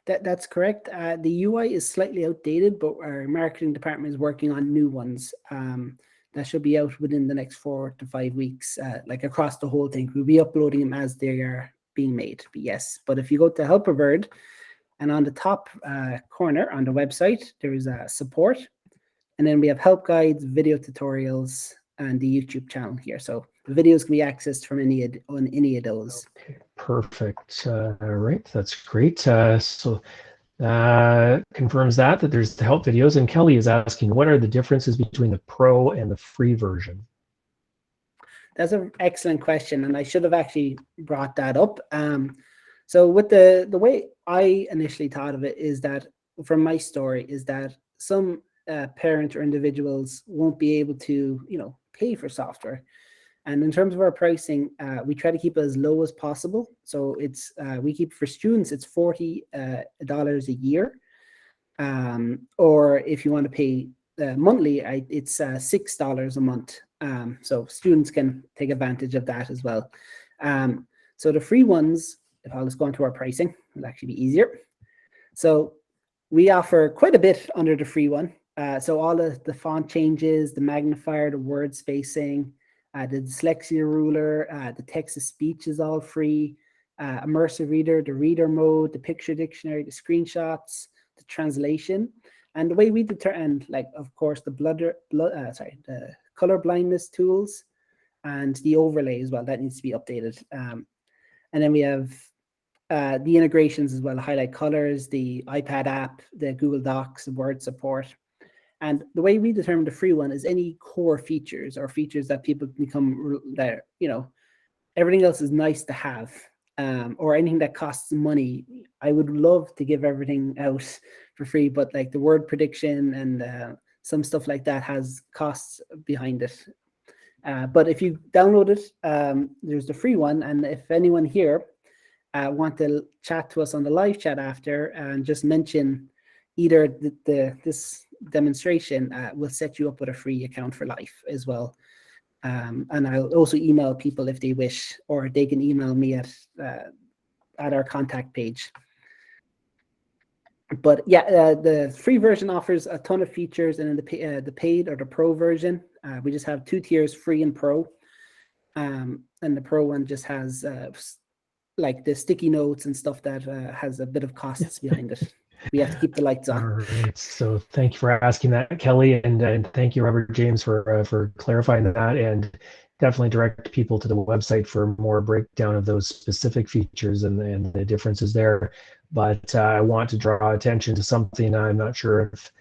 That's correct. The UI is slightly outdated, but our marketing department is working on new ones. That should be out within the next 4 to 5 weeks, across the whole thing. We'll be uploading them as they are being made, but yes. But if you go to Helperbird, and on the top corner on the website, there is a support. And then we have help guides, video tutorials, and the YouTube channel here. So the videos can be accessed from any of those. Okay, perfect. All right, that's great. So confirms that there's the help videos. And Kelly is asking, what are the differences between the Pro and the free version? That's an excellent question, and I should have actually brought that up. So with the way I initially thought of it is that, from my story, is that some parents or individuals won't be able to, pay for software. And in terms of our pricing, we try to keep it as low as possible. So it's we keep, for students, it's $40 a year. Or if you want to pay monthly, it's $6 a month. So students can take advantage of that as well. So the free ones, if I'll just go into our pricing, it'll actually be easier. So we offer quite a bit under the free one. So all of the font changes, the magnifier, the word spacing, the Dyslexia Ruler, the text-to-speech is all free. Immersive Reader, the reader mode, the picture dictionary, the screenshots, the translation. And the way we determine, of course, the color blindness tools and the overlay as well, that needs to be updated. And then we have the integrations as well, highlight colors, the iPad app, the Google Docs, the Word support. And the way we determine the free one is any core features or features that people become there. Everything else is nice to have, or anything that costs money. I would love to give everything out for free, but like the word prediction and some stuff like that has costs behind it. But if you download it, there's the free one. And if anyone here want to chat to us on the live chat after and just mention either this demonstration, will set you up with a free account for life as well. And I'll also email people if they wish, or they can email me at our contact page. But yeah, the free version offers a ton of features, and in the paid or the pro version, we just have 2 tiers, free and pro. And the pro one just has like the sticky notes and stuff that has a bit of costs behind it. We have to keep the lights on. All right. So thank you for asking that, Kelly, and thank you, Robert James, for clarifying that, and definitely direct people to the website for more breakdown of those specific features and the differences there. But I want to draw attention to something. I'm not sure if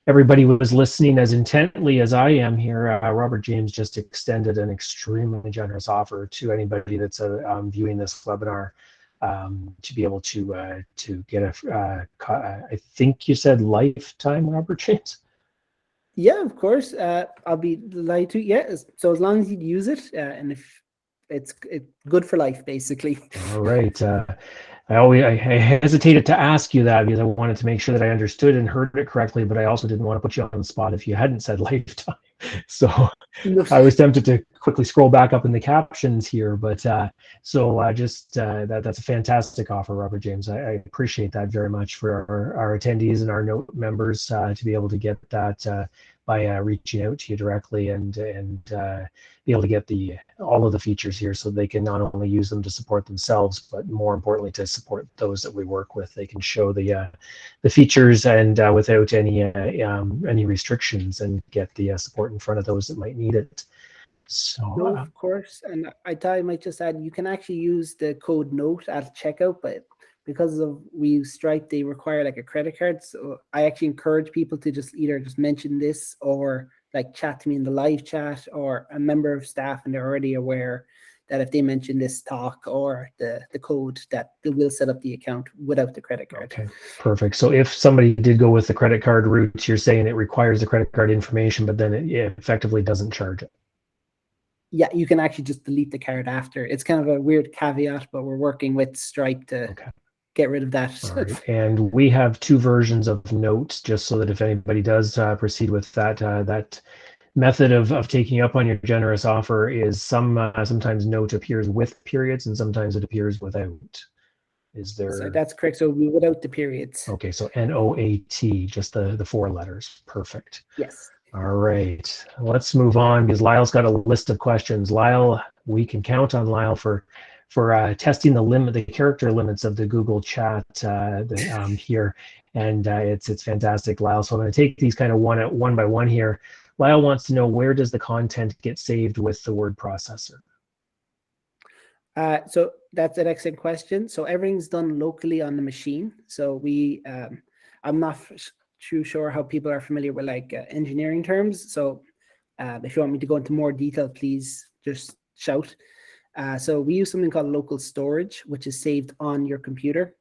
everybody was listening as intently as I am here. Robert James just extended an extremely generous offer to anybody that's viewing this webinar. To be able to get I think you said lifetime, Robert James? Yeah, of course. I'll be delighted to. Yeah, so as long as you use it, and if it's good for life, basically. All right. I hesitated to ask you that because I wanted to make sure that I understood and heard it correctly, but I also didn't want to put you on the spot if you hadn't said lifetime. So I was tempted to quickly scroll back up in the captions here, but that's a fantastic offer, Robert James. I appreciate that very much for our attendees and our N.O.A.T members to be able to get that by reaching out to you directly and be able to get all of the features here, so they can not only use them to support themselves, but more importantly to support those that we work with. They can show the features and without any restrictions, and get the support in front of those that might need it. So no, of course. And I thought I might just add, you can actually use the code N.O.A.T at checkout, but because we use Stripe, they require like a credit card. So I actually encourage people to either mention this, or like chat to me in the live chat, or a member of staff, and they're already aware that if they mention this talk or the code, that they will set up the account without the credit card. Okay, perfect. So if somebody did go with the credit card route, you're saying it requires the credit card information, but then it effectively doesn't charge it. Yeah, you can actually just delete the card after. It's kind of a weird caveat, but we're working with Stripe to get rid of that. All right. And we have 2 versions of N.O.A.T, just so that if anybody does proceed with that method of taking up on your generous offer, is sometimes N.O.A.T appears with periods and sometimes it appears without. Is there? So that's correct. So without the periods. Okay, so N-O-A-T, just the 4 letters. Perfect. Yes. All right, let's move on because Lyle's got a list of questions. Lyle, we can count on Lyle for testing the character limits of the Google Chat here, and it's fantastic, Lyle. So I'm going to take these kind of one by one here. Lyle wants to know, where does the content get saved with the word processor? So that's an excellent question. So everything's done locally on the machine. So I'm not too sure how people are familiar with engineering terms. So if you want me to go into more detail, please just shout. So we use something called local storage, which is saved on your computer.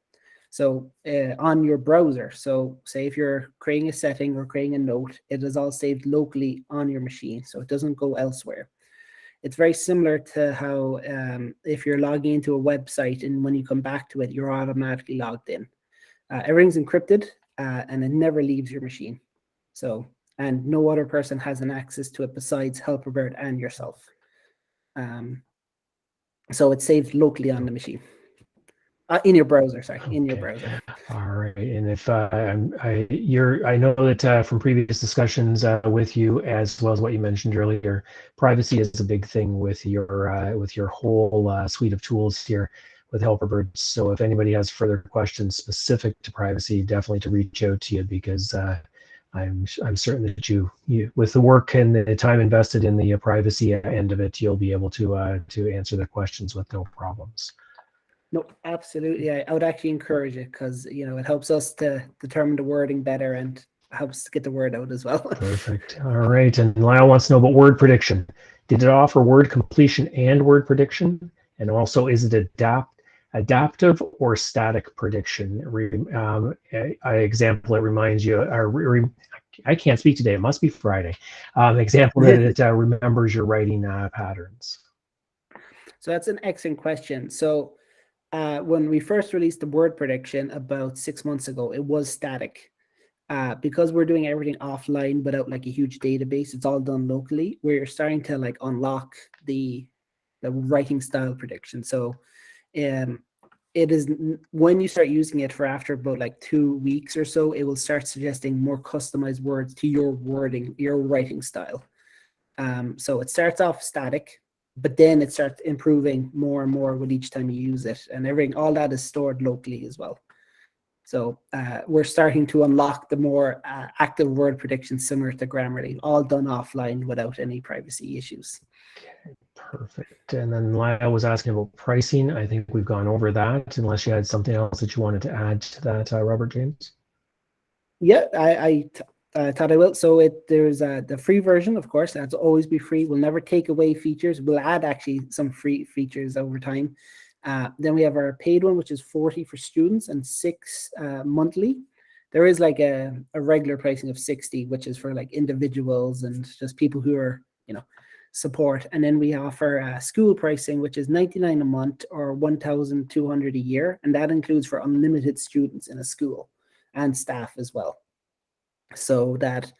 So on your browser. So say if you're creating a setting or creating a note, it is all saved locally on your machine. So it doesn't go elsewhere. It's very similar to how if you're logging into a website and when you come back to it, you're automatically logged in. Everything's encrypted and it never leaves your machine. So, and no other person has an access to it besides Helperbird and yourself. So it's saved locally on the machine. In your browser, sorry, in your browser. All right, and if I know that from previous discussions with you, as well as what you mentioned earlier, privacy is a big thing with your whole suite of tools here with Helperbird. So if anybody has further questions specific to privacy, definitely to reach out to you, because I'm certain that you with the work and the time invested in the privacy end of it, you'll be able to answer the questions with no problems. No, absolutely. I would actually encourage it, because it helps us to determine the wording better and helps get the word out as well. Perfect. All right. And Lyle wants to know about word prediction. Did it offer word completion and word prediction? And also, is it adaptive or static prediction? Example, it reminds you, I can't speak today. It must be Friday. Example that it remembers your writing patterns. So that's an excellent question. So when we first released the word prediction about 6 months ago, it was static. Because we're doing everything offline without like a huge database, it's all done locally. We're starting to like unlock the writing style prediction. So it is, when you start using it for after about like 2 weeks or so, it will start suggesting more customized words to your wording, your writing style. So it starts off static, but then it starts improving more and more with each time you use it, and all that is stored locally as well. So we're starting to unlock the more active word prediction similar to Grammarly, all done offline without any privacy issues. Okay, perfect. And then Lyle was asking about pricing. I think we've gone over that, unless you had something else that you wanted to add to that, Robert James. Yeah, I thought I will. So there's the free version, of course, that's always be free. We'll never take away features. We'll add actually some free features over time. Then we have our paid one, which is 40 for students and 6 monthly. There is like a regular pricing of 60, which is for like individuals and just people who are, support. And then we offer school pricing, which is $99 a month or $1,200 a year. And that includes for unlimited students in a school and staff as well. So that,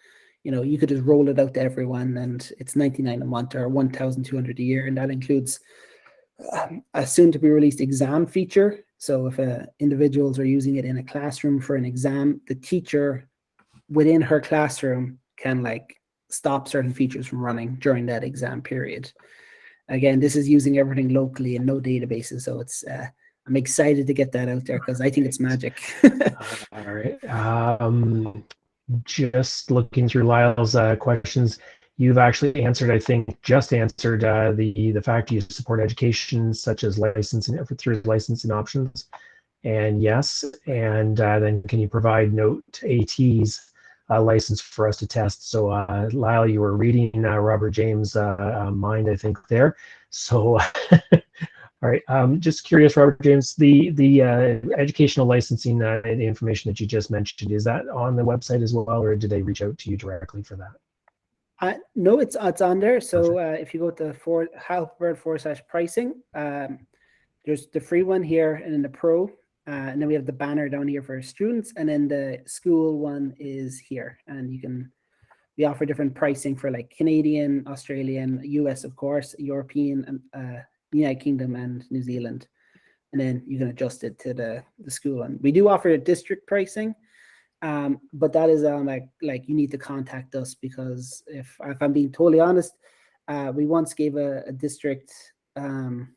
you could just roll it out to everyone, and it's $99 a month or $1,200 a year. And that includes a soon to be released exam feature. So if individuals are using it in a classroom for an exam, the teacher within her classroom can like stop certain features from running during that exam period. Again, this is using everything locally and no databases. So it's I'm excited to get that out there because I think it's magic. All right. Just looking through Lyle's questions, you've actually answered, I think, the fact you support education such as licensing through licensing options, and yes, and then can you provide N.O.A.T's license for us to test? So Lyle, you were reading Robert James' mind, I think there. So all right, just curious, Robert James, the educational licensing information that you just mentioned, is that on the website as well, or did they reach out to you directly for that? No, it's on there. So if you go to Helperbird/pricing, there's the free one here, and then the pro, and then we have the banner down here for students, and then the school one is here. And we offer different pricing for like Canadian, Australian, US, of course, European, and United Kingdom and New Zealand. And then you can adjust it to the school. And we do offer a district pricing. But that is like you need to contact us, because if I'm being totally honest, we once gave a district for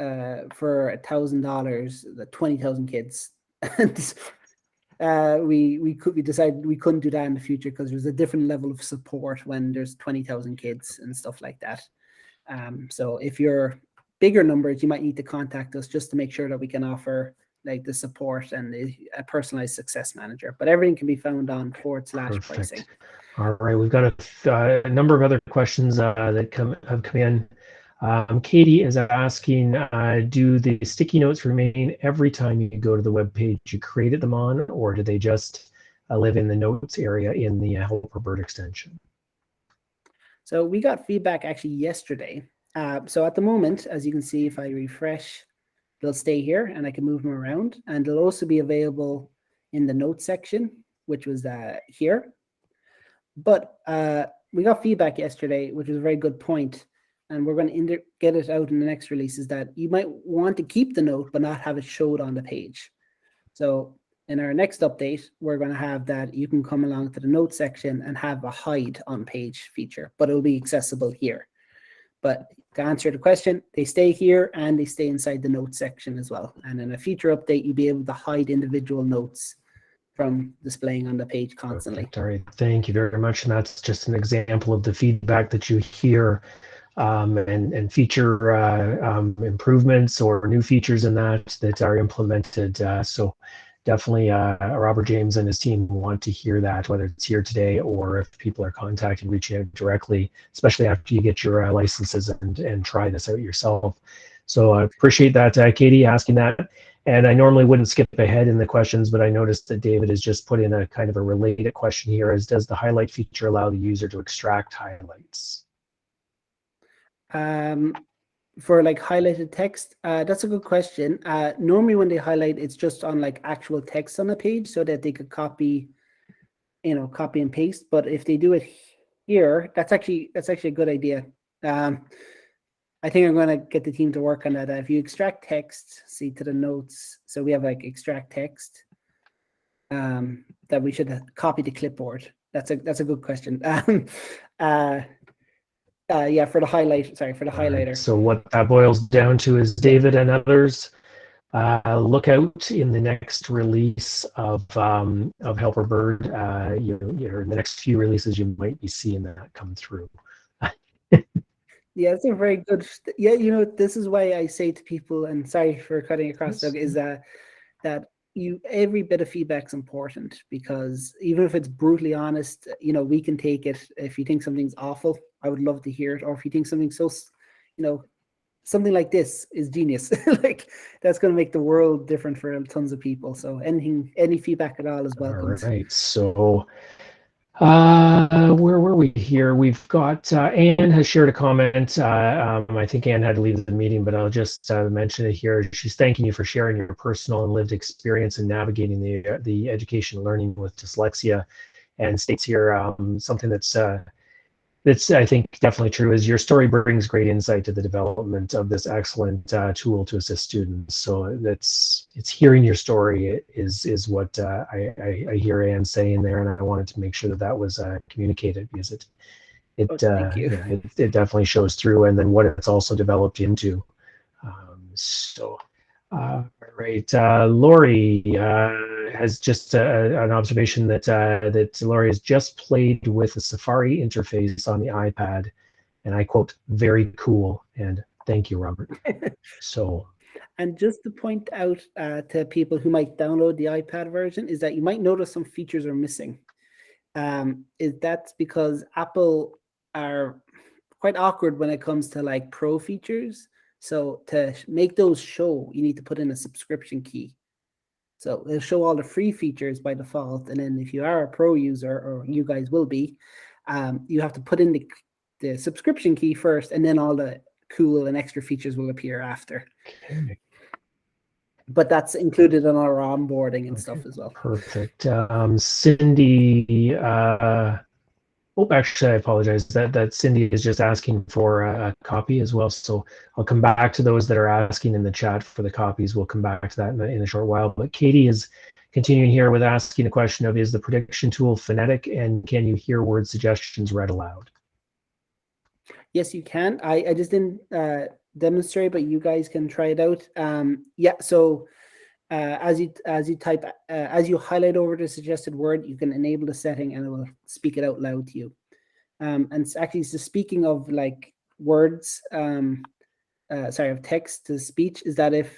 $1,000, the 20,000 kids, and we decided we couldn't do that in the future because there's a different level of support when there's 20,000 kids and stuff like that. So if you're bigger numbers, you might need to contact us just to make sure that we can offer like the support and a personalized success manager. But everything can be found on /pricing. All right, we've got a number of other questions that have come in. Katie is asking, do the sticky notes remain every time you go to the web page you created them on, or do they just live in the notes area in the Helperbird extension? So we got feedback actually yesterday. So at the moment, as you can see, if I refresh, they'll stay here and I can move them around, and they'll also be available in the notes section, which was here. But we got feedback yesterday, which was a very good point, and we're going to get it out in the next release, is that you might want to keep the note but not have it showed on the page. So in our next update, we're going to have that you can come along to the notes section and have a hide on page feature, but it'll be accessible here. But to answer the question, they stay here and they stay inside the notes section as well. And in a future update, you'll be able to hide individual notes from displaying on the page constantly. Perfect. All right, thank you very much. And that's just an example of the feedback that you hear, and feature improvements or new features in that are implemented. So definitely Robert James and his team want to hear that, whether it's here today or if people are contacting, reaching out directly, especially after you get your licenses and try this out yourself. So I appreciate that, Katie, asking that. And I normally wouldn't skip ahead in the questions, but I noticed that David has just put in a kind of a related question here, as does the highlight feature allow the user to extract highlights? For like highlighted text, that's a good question. Normally when they highlight, it's just on like actual text on the page so that they could copy and paste. But if they do it here, that's actually a good idea. I think I'm going to get the team to work on that. If you extract text, see to the notes, so we have like extract text, that we should copy to clipboard. That's a good question. Yeah, for the highlight, sorry, for the highlighter. Right. So what that boils down to is, David and others, look out in the next release of Helperbird. In the next few releases, you might be seeing that come through. Yeah, it's a very good. Yeah, this is why I say to people, and sorry for cutting across, Doug, is that every bit of feedback's important, because even if it's brutally honest, we can take it. If you think something's awful, I would love to hear it. Or if you think something something like this is genius, like that's going to make the world different for tons of people. So any feedback at all is welcome. All right. So where were we here? We've got Anne has shared a comment. I think Anne had to leave the meeting, but I'll just mention it here. She's thanking you for sharing your personal and lived experience in navigating the education and learning with dyslexia, and states here something that's I think definitely true, is your story brings great insight to the development of this excellent tool to assist students. So it's hearing your story is what I hear Anne saying there, and I wanted to make sure that was communicated, because it definitely shows through, and then what it's also developed into. Right, Lori has just an observation that Lori has just played with the Safari interface on the iPad, and I quote, "Very cool," and thank you, Robert. So, and just to point out to people who might download the iPad version, is that you might notice some features are missing. That's because Apple are quite awkward when it comes to like pro features. So to make those show, you need to put in a subscription key. So it'll show all the free features by default. And then if you are a pro user, or you guys will be, you have to put in the subscription key first, and then all the cool and extra features will appear after. okay. But that's included in our onboarding and stuff as well. Perfect. Cindy, actually, I apologize. That Cindy is just asking for a copy as well. So I'll come back to those that are asking in the chat for the copies. We'll come back to that in a short while. But Katie is continuing here with asking a question of, is the prediction tool phonetic, and can you hear word suggestions read aloud? Yes, you can. I just didn't demonstrate, but you guys can try it out. Yeah. So as you highlight over the suggested word, you can enable the setting, and it will speak it out loud to you. And it's actually, so speaking of like words, of text to speech, is that if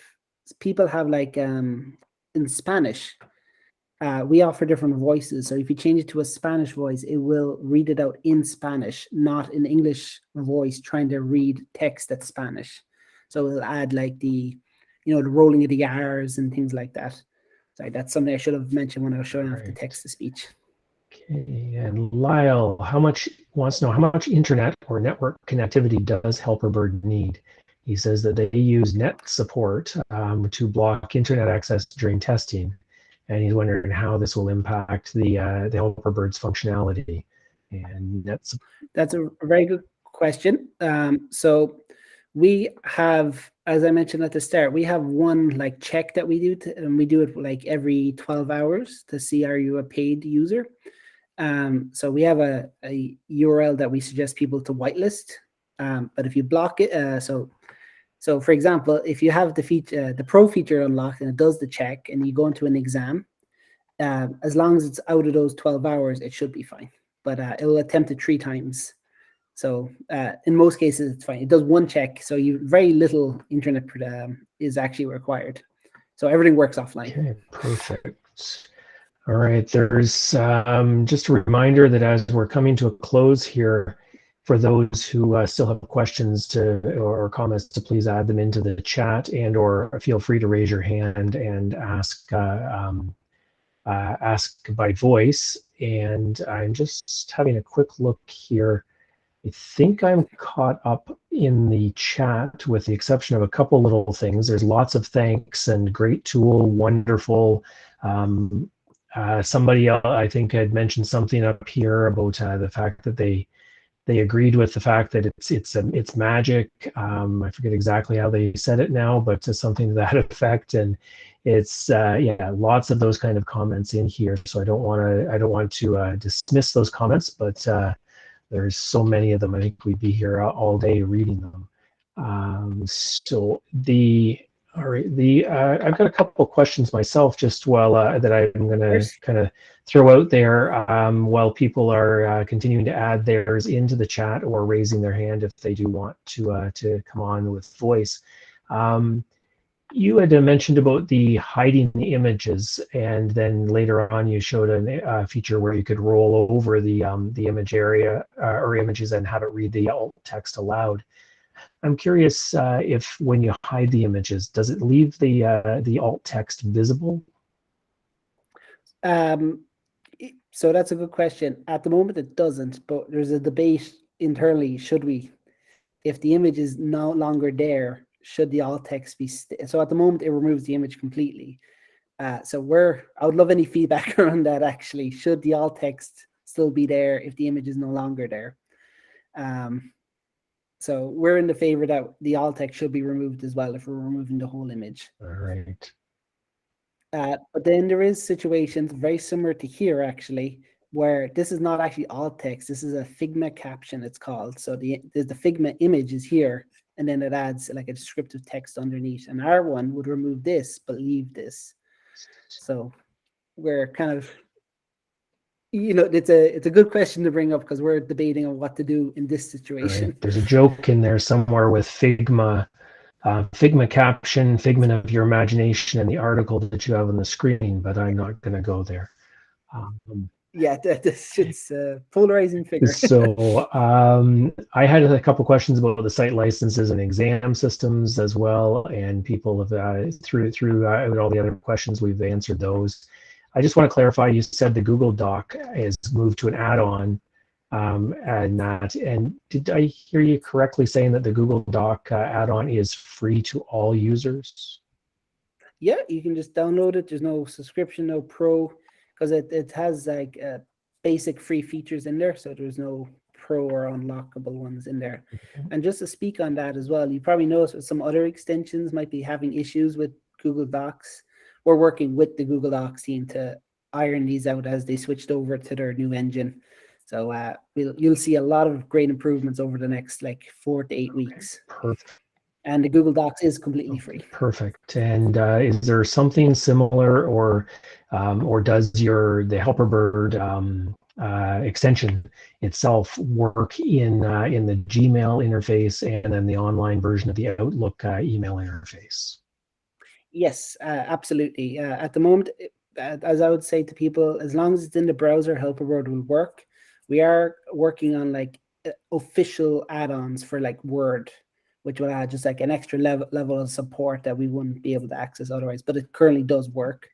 people have like in Spanish, we offer different voices. So if you change it to a Spanish voice, it will read it out in Spanish, not an English voice trying to read text that's Spanish. So it'll add like the, you know, the rolling of the R's and things like that. Sorry, that's something I should have mentioned when I was showing off the text to speech. Okay, and Lyle, wants to know how much internet or network connectivity does Helperbird need? He says that they use net support to block internet access during testing, and he's wondering how this will impact the Helperbird's functionality. And that's a very good question. So we have, as I mentioned at the start, we have one like check that we do, and we do it like every 12 hours to see are you a paid user. So we have a URL that we suggest people to whitelist. But if you block it, so for example, if you have the feature, the Pro feature unlocked and it does the check, and you go into an exam, as long as it's out of those 12 hours, it should be fine. But it will attempt it 3 times. So in most cases, it's fine. It does one check, so very little internet is actually required. So everything works offline. Okay, perfect. All right, there's just a reminder that as we're coming to a close here, for those who still have questions or comments, to please add them into the chat, and or feel free to raise your hand and ask by voice. And I'm just having a quick look here. I think I'm caught up in the chat with the exception of a couple little things. There's lots of thanks and great tool, wonderful. Somebody else, I think, had mentioned something up here about the fact that they agreed with the fact that it's magic. I forget exactly how they said it now, but something to that effect. And it's yeah, lots of those kind of comments in here. So I don't want to dismiss those comments, but there's so many of them. I think we'd be here all day reading them. All right, I've got a couple of questions myself, just while that I'm going to kind of throw out there while people are continuing to add theirs into the chat or raising their hand if they do want to come on with voice. You had mentioned about the hiding the images, and then later on you showed a feature where you could roll over the image area or images and have it read the alt text aloud. I'm curious if when you hide the images, does it leave the alt text visible? So that's a good question. At the moment, it doesn't, but there's a debate internally. Should we, if the image is no longer there, should the alt text be? So at the moment, it removes the image completely. So I would love any feedback around that. Actually, should the alt text still be there if the image is no longer there? So we're in the favor that the alt text should be removed as well if we're removing the whole image. All right. But then there is situations very similar to here, actually, where this is not actually alt text. This is a Figma caption, it's called. So the Figma image is here, and then it adds like a descriptive text underneath. And our one would remove this, but leave this. So we're kind of, you know, it's a good question to bring up because we're debating on what to do in this situation. Right. There's a joke in there somewhere with Figma. Figma caption, figment of your imagination, and the article that you have on the screen, but I'm not going to go there. Yeah, it's a polarizing figure. So I had a couple questions about the site licenses and exam systems as well, and people have through all the other questions, we've answered those. I just want to clarify, you said the Google Doc is moved to an add-on. And did I hear you correctly saying that the Google Doc add-on is free to all users? Yeah, you can just download it. There's no subscription, no pro, because it has like basic free features in there. So there's no pro or unlockable ones in there. And just to speak on that as well, you probably noticed that some other extensions might be having issues with Google Docs. We're working with the Google Docs team to iron these out as they switched over to their new engine. So you'll see a lot of great improvements over the next like 4 to 8 weeks. Perfect. And the Google Docs is completely free. Perfect. And is there something similar, or does the Helperbird extension itself work in the Gmail interface and then the online version of the Outlook email interface? Yes, absolutely. At the moment, as I would say to people, as long as it's in the browser, Helperbird will work. We are working on like official add-ons for like Word, which will add just like an extra level of support that we wouldn't be able to access otherwise. But it currently does work.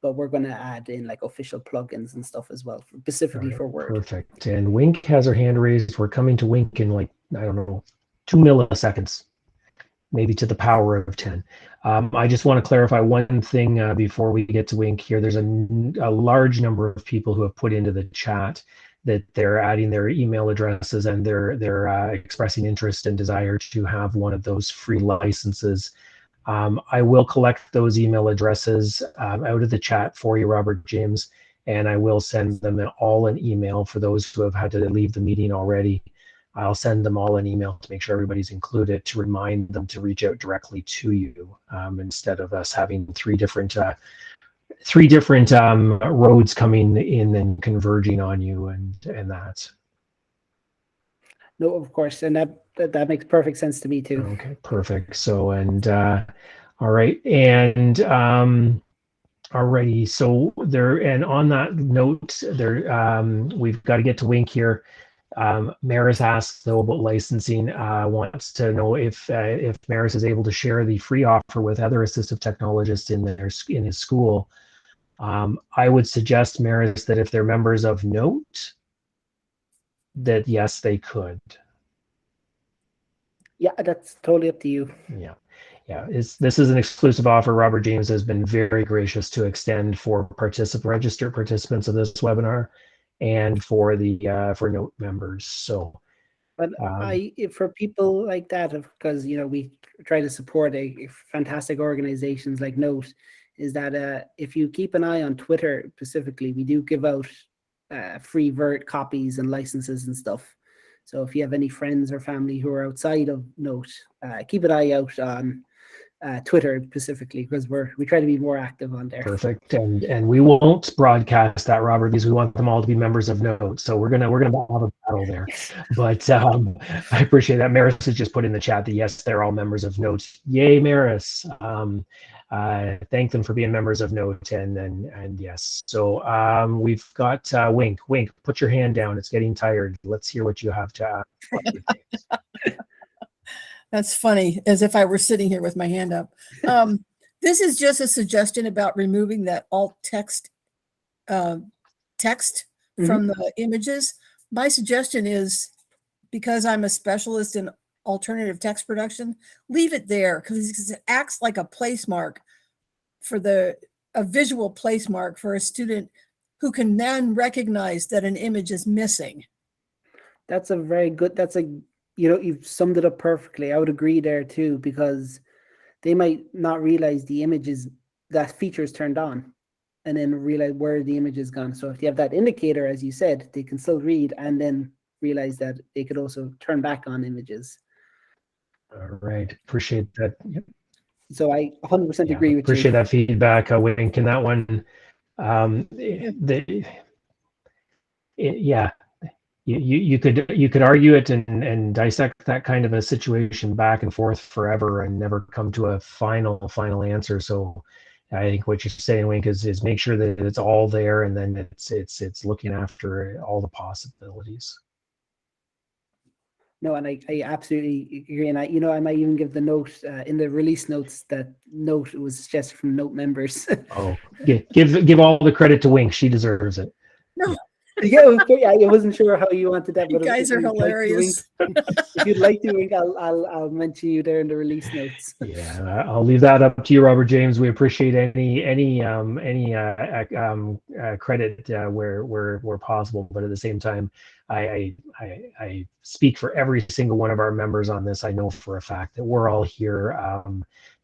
But we're going to add in like official plugins and stuff as well, specifically for Word. Perfect. And Wink has her hand raised. We're coming to Wink in like, I don't know, 2 milliseconds, maybe to the power of 10. I just want to clarify one thing before we get to Wink here. There's a large number of people who have put into the chat that they're adding their email addresses and they're expressing interest and desire to have one of those free licenses. I will collect those email addresses out of the chat for you, Robert James, and I will send them all an email for those who have had to leave the meeting already. I'll send them all an email to make sure everybody's included, to remind them to reach out directly to you instead of us having three different roads coming in and converging on you and that. No, of course, and that makes perfect sense to me too. Okay, perfect. So, and all right, and alrighty. So there, and on that note, there, we've got to get to Wink here. Maris asks though about licensing. Wants to know if Maris is able to share the free offer with other assistive technologists in his school. I would suggest, Maris, that if they're members of N.O.A.T, that yes, they could. Yeah, that's totally up to you. Yeah. This is an exclusive offer. Robert James has been very gracious to extend for registered participants of this webinar, and for the for N.O.A.T members. So, but for people like that, because we try to support a fantastic organizations like N.O.A.T, is that if you keep an eye on Twitter specifically, we do give out free vert copies and licenses and stuff. So if you have any friends or family who are outside of N.O.A.T, keep an eye out on Twitter specifically, because we try to be more active on there. Perfect. And we won't broadcast that, Robert, because we want them all to be members of N.O.A.T. So we're gonna have a battle there. But I appreciate that. Maris has just put in the chat that yes, they're all members of N.O.A.T. Yay, Maris. Thank them for being members of N.O.A.T, and yes. So we've got Wink. Wink, put your hand down. It's getting tired. Let's hear what you have to ask. That's funny, as if I were sitting here with my hand up. This is just a suggestion about removing that alt text text from the images. My suggestion is, because I'm a specialist in alternative text production, leave it there, because it acts like a place mark for a visual place mark for a student who can then recognize that an image is missing. That's a very good, you've summed it up perfectly. I would agree there too, because they might not realize the images, that feature is turned on, and then realize where the image is gone. So if you have that indicator, as you said, they can still read and then realize that they could also turn back on images. All right, appreciate that. Yep. So I 100% agree with you. Appreciate that feedback, Wink. And that one, you could argue it and dissect that kind of a situation back and forth forever and never come to a final answer. So I think what you're saying, Wink, is make sure that it's all there, and then it's looking after all the possibilities. No, and I absolutely agree, and I might even give the note in the release notes that N.O.A.T was suggested from N.O.A.T members. Oh, give all the credit to Wink. She deserves it. No. Yeah, I wasn't sure how you wanted that. You but guys are hilarious. If you'd like to, Wink, I'll mention you there in the release notes. Yeah, I'll leave that up to you, Robert James. We appreciate any credit where possible, but at the same time, I speak for every single one of our members on this. I know for a fact that we're all here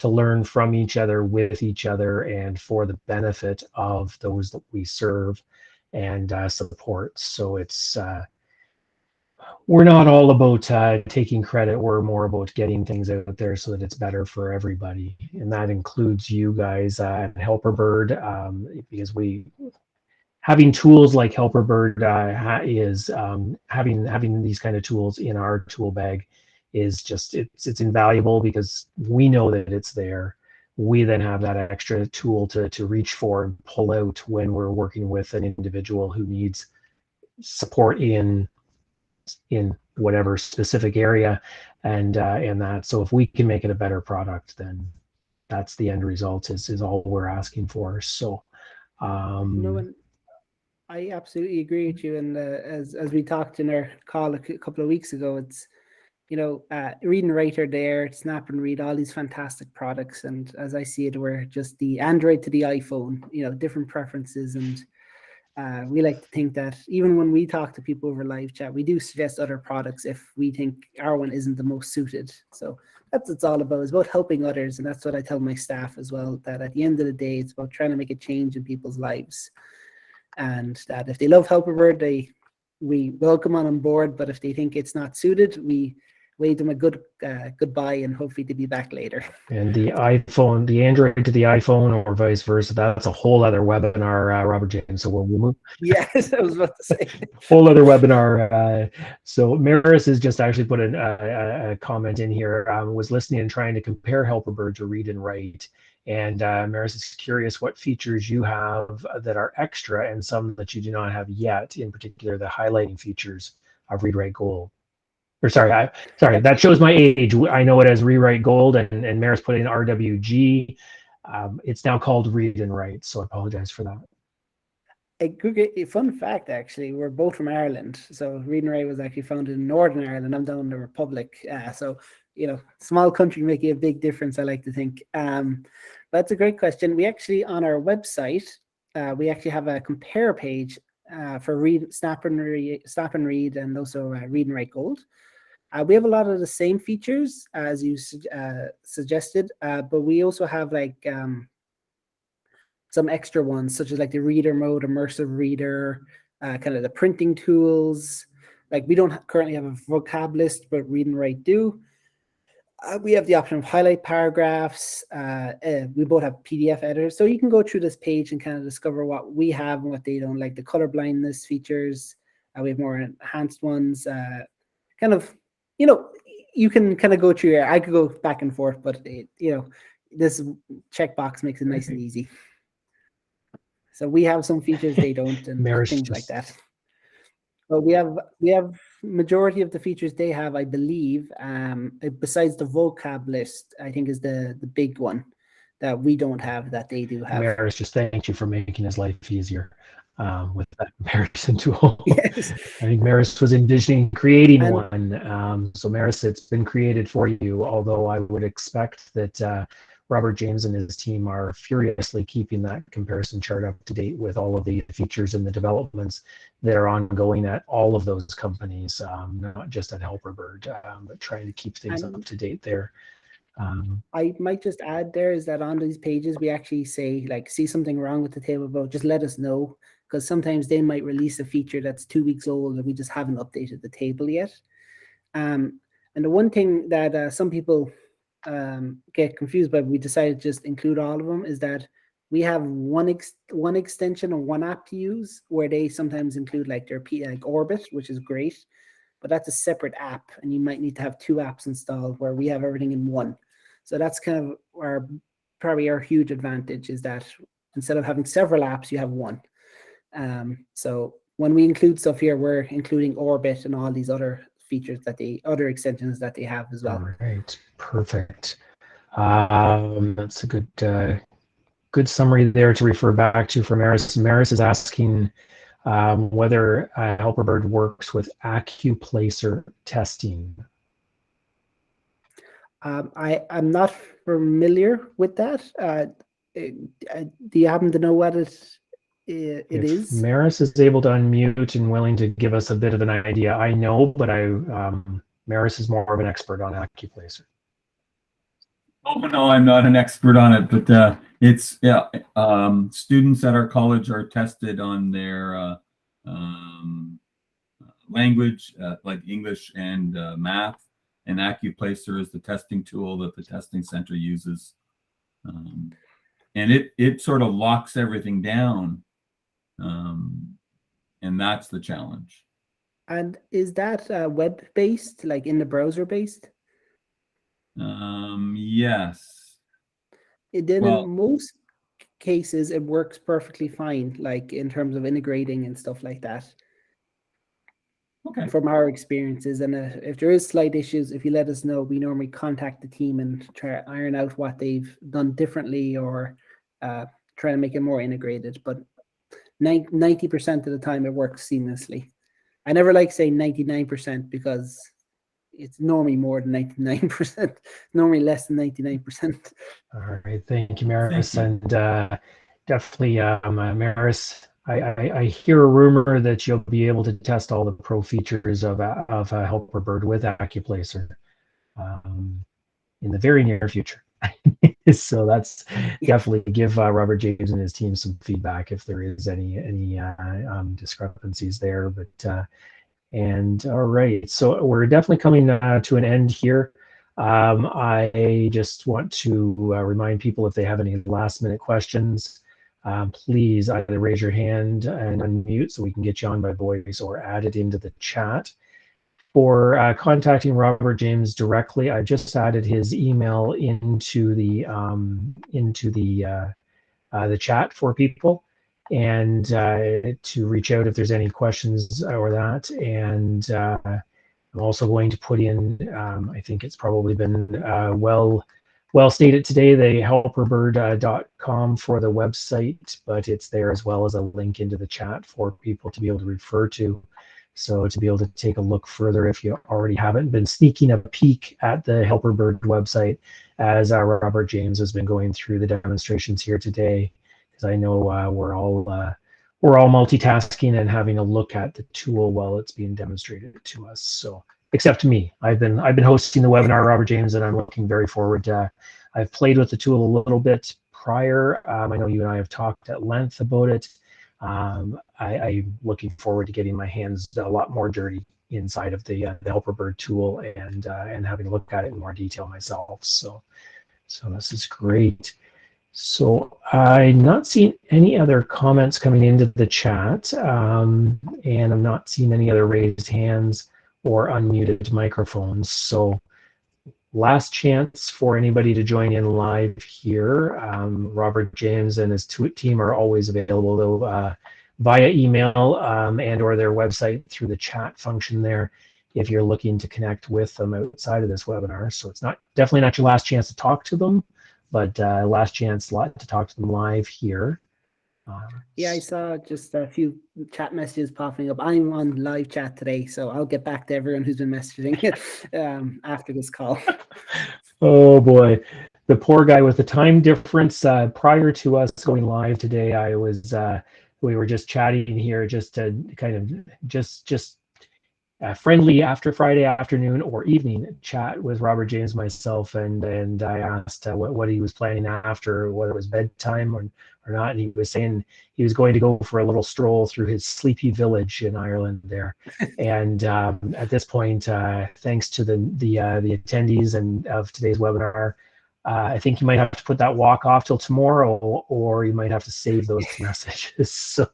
to learn from each other, with each other, and for the benefit of those that we serve and support. So it's we're not all about taking credit. We're more about getting things out there so that it's better for everybody, and that includes you guys at Helperbird, because having tools like Helperbird is having these kind of tools in our tool bag is just it's invaluable, because we know that it's there. we then have that extra tool to reach for and pull out when we're working with an individual who needs support in whatever specific area, and that. So if we can make it a better product, then that's the end result. Is all we're asking for. So. And I absolutely agree with you. And as we talked in our call a couple of weeks ago, it's Read and Write are there, Snap and Read, all these fantastic products. And as I see it, we're just the Android to the iPhone. Different preferences, and we like to think that even when we talk to people over live chat, we do suggest other products if we think our one isn't the most suited. So that's what it's all about. It's about helping others, and that's what I tell my staff as well, that at the end of the day, it's about trying to make a change in people's lives. And that if they love Helperbird, we welcome on board, but if they think it's not suited, we wave them a goodbye, and hopefully to be back later. And the Android to the iPhone, or vice versa, that's a whole other webinar, Robert James. So we'll move. Yes, I was about to say. Whole other webinar. So Maris has just actually put a comment in here. Was listening and trying to compare Helperbird to Read and Write. And Maris is curious what features you have that are extra and some that you do not have yet, in particular the highlighting features of Read Write Gold. Or sorry, that shows my age. I know it as Rewrite Gold, and Maris put in RWG. It's now called Read and Write, so I apologize for that. A fun fact, actually, we're both from Ireland. So Read and Write was actually founded in Northern Ireland. I'm down in the Republic. So, small country making a big difference, I like to think. That's a great question. We actually, on our website, we actually have a compare page for Snap and Read, and also Read and Write Gold. We have a lot of the same features as you suggested, but we also have some extra ones, such as like the reader mode, Immersive Reader, kind of the printing tools. Like we don't currently have a vocab list, but Read and Write do. We have the option of highlight paragraphs. We both have PDF editors. So you can go through this page and kind of discover what we have and what they don't, like the color blindness features. We have more enhanced ones. You can kind of go through. I could go back and forth, but this checkbox makes it nice and easy. So we have some features they don't, and things like that. But we have majority of the features they have, I believe. Besides the vocab list, I think is the big one that we don't have that they do have. Maris just thank you for making his life easier with that comparison tool. Yes. I think Maris was envisioning creating one. So Maris, it's been created for you, although I would expect that Robert James and his team are furiously keeping that comparison chart up to date with all of the features and the developments that are ongoing at all of those companies, not just at Helperbird, but trying to keep things up to date there. I might just add there is that on these pages, we actually say, see something wrong with the table about, just let us know, because sometimes they might release a feature that's 2 weeks old and we just haven't updated the table yet. And the one thing that some people get confused by, we decided to just include all of them, is that we have one extension or one app to use, where they sometimes include their Orbit, which is great, but that's a separate app, and you might need to have 2 apps installed, where we have everything in one. So that's kind of probably our huge advantage, is that instead of having several apps, you have one. So when we include stuff here, we're including Orbit and all these other features other extensions that they have as well. All right, perfect. That's a good summary there to refer back to from Maris. Maris is asking whether Helperbird works with AccuPlacer testing. I'm not familiar with that. Do you happen to know what it is? Maris is able to unmute and willing to give us a bit of an idea. I know, but Maris is more of an expert on AccuPlacer. Oh no, I'm not an expert on it, but it's students at our college are tested on their language, like English and math, and AccuPlacer is the testing tool that the testing center uses, and it sort of locks everything down, and that's the challenge. And is that web-based, like in the browser-based? Yes. It did Well- in most cases, it works perfectly fine, like in terms of integrating and stuff like that. Okay. From our experiences, and if there is slight issues, if you let us know, we normally contact the team and try to iron out what they've done differently or try to make it more integrated. But 90% of the time it works seamlessly. I never like saying 99% because it's normally more than 99%, normally less than 99%. All right, thank you, Maris. Thank you. And definitely, Maris, I hear a rumor that you'll be able to test all the pro features of Helperbird with AccuPlacer in the very near future. So that's definitely give Robert James and his team some feedback if there is any discrepancies there. But and all right, so we're definitely coming to an end here. I just want to remind people if they have any last minute questions, please either raise your hand and unmute so we can get you on by voice or add it into the chat. For contacting Robert James directly, I just added his email into the chat for people, and to reach out if there's any questions or that. And I'm also going to put in, I think it's probably been well stated today, the helperbird.com for the website, but it's there as well as a link into the chat for people to be able to refer to. So to be able to take a look further if you already haven't been sneaking a peek at the Helperbird website as Robert James has been going through the demonstrations here today, because I know we're all multitasking and having a look at the tool while it's being demonstrated to us. So except me, I've been hosting the webinar, Robert James, and I'm looking very forward to. I've played with the tool a little bit prior. I know you and I have talked at length about it. I'm looking forward to getting my hands a lot more dirty inside of the Helperbird tool and having a look at it in more detail myself. So this is great. So I'm not seeing any other comments coming into the chat, and I'm not seeing any other raised hands or unmuted microphones. So last chance for anybody to join in live here. Robert James and his team are always available though via email and or their website through the chat function there if you're looking to connect with them outside of this webinar. So it's definitely not your last chance to talk to them, but last chance to talk to them live here. Yeah, I saw just a few chat messages popping up. I'm on live chat today, so I'll get back to everyone who's been messaging after this call. Oh boy, the poor guy with the time difference. Prior to us going live today, we were just chatting here, just to kind of just friendly after Friday afternoon or evening chat with Robert James, myself, and I asked what he was planning after, whether it was bedtime or not, and he was saying he was going to go for a little stroll through his sleepy village in Ireland there. And at this point, thanks to the attendees and of today's webinar, I think you might have to put that walk off till tomorrow, or you might have to save those messages. So,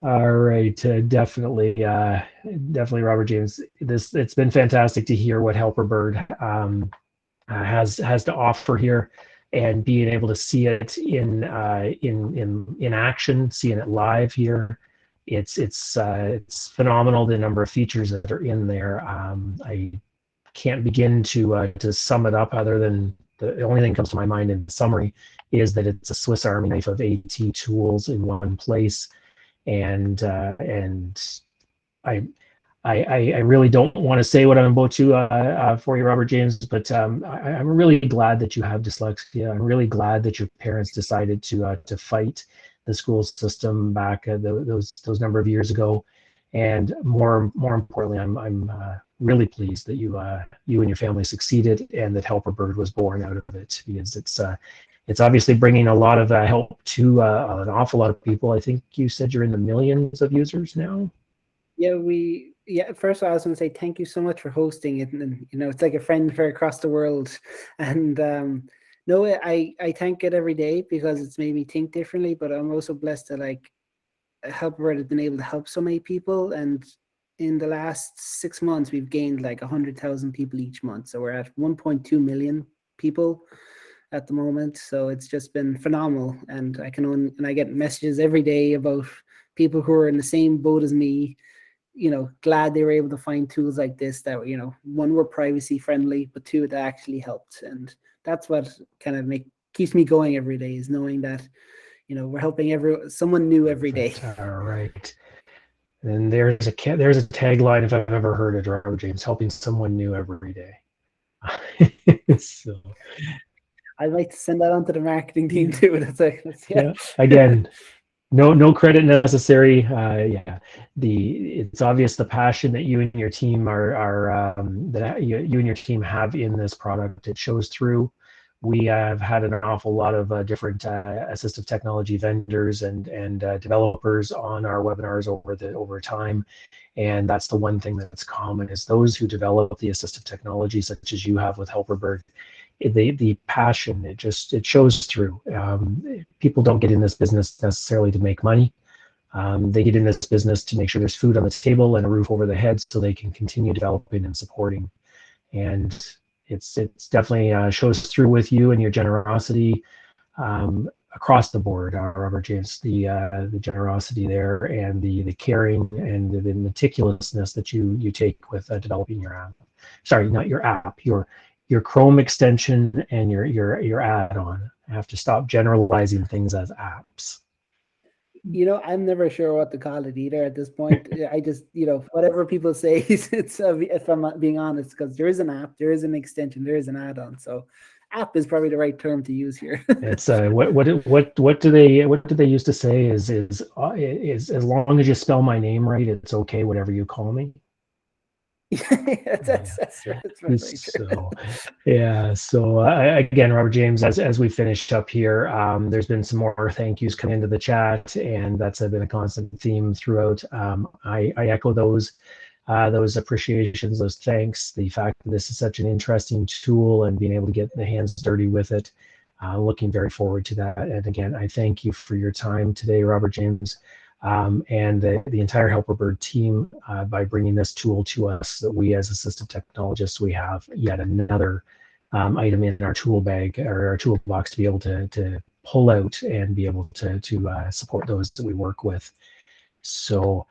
all right, definitely, Robert James. It's been fantastic to hear what Helperbird has to offer here, and being able to see it in action, seeing it live here. It's phenomenal, the number of features that are in there. I can't begin to sum it up, other than the only thing that comes to my mind in summary is that it's a Swiss Army knife of AT tools in one place. And I really don't want to say what I'm about to for you, Robert James, but I'm really glad that you have dyslexia. I'm really glad that your parents decided to fight the school system back those number of years ago, and more importantly, I'm really pleased that you and your family succeeded, and that Helperbird was born out of it, because it's obviously bringing a lot of help to an awful lot of people. I think you said you're in the millions of users now. Yeah, first of all, I was going to say thank you so much for hosting it, and it's like a friend for across the world. And no, I thank it every day because it's made me think differently. But I'm also blessed that Helperbird has been able to help so many people, and in the last 6 months, we've gained like 100,000 people each month. So we're at 1.2 million people at the moment. So it's just been phenomenal. And I get messages every day about people who are in the same boat as me, glad they were able to find tools like this that, one, were privacy friendly, but two, that actually helped. And that's what kind of keeps me going every day, is knowing that, we're helping someone new every day. All right. And there's a tagline, if I've ever heard it, Robert James: helping someone new every day. So I'd like to send that on to the marketing team too. yeah. Again, no credit necessary. Yeah, it's obvious the passion that you and your team that you and your team have in this product. It shows through. We have had an awful lot of different assistive technology vendors and developers on our webinars over time, and that's the one thing that's common, is those who develop the assistive technology, such as you have with Helperbird. The passion, it shows through. People don't get in this business necessarily to make money. They get in this business to make sure there's food on the table and a roof over their heads, so they can continue developing and supporting. And it's definitely shows through with you and your generosity across the board, Robert James. The generosity there, and the caring and the meticulousness that you take with developing your app. Sorry, not your app, your Chrome extension and your add-on. I have to stop generalizing things as apps. I'm never sure what to call it either at this point. I just, whatever people say, it's if I'm being honest, because there is an app, there is an extension, there is an add-on. So app is probably the right term to use here. It's what do they used to say is as long as you spell my name right, it's okay whatever you call me. That's very true. So yeah, so again, Robert James, as we finish up here, there's been some more thank yous come into the chat, and that's been a constant theme throughout. I echo those appreciations, those thanks, the fact that this is such an interesting tool and being able to get the hands dirty with it. Looking very forward to that. And again, I thank you for your time today, Robert James. And the entire Helperbird team, by bringing this tool to us, that we as assistive technologists, we have yet another item in our tool bag, or our toolbox, to be able to pull out and be able to support those that we work with. So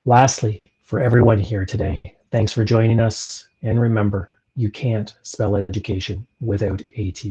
lastly, for everyone here today, thanks for joining us. And remember, you can't spell education without AT.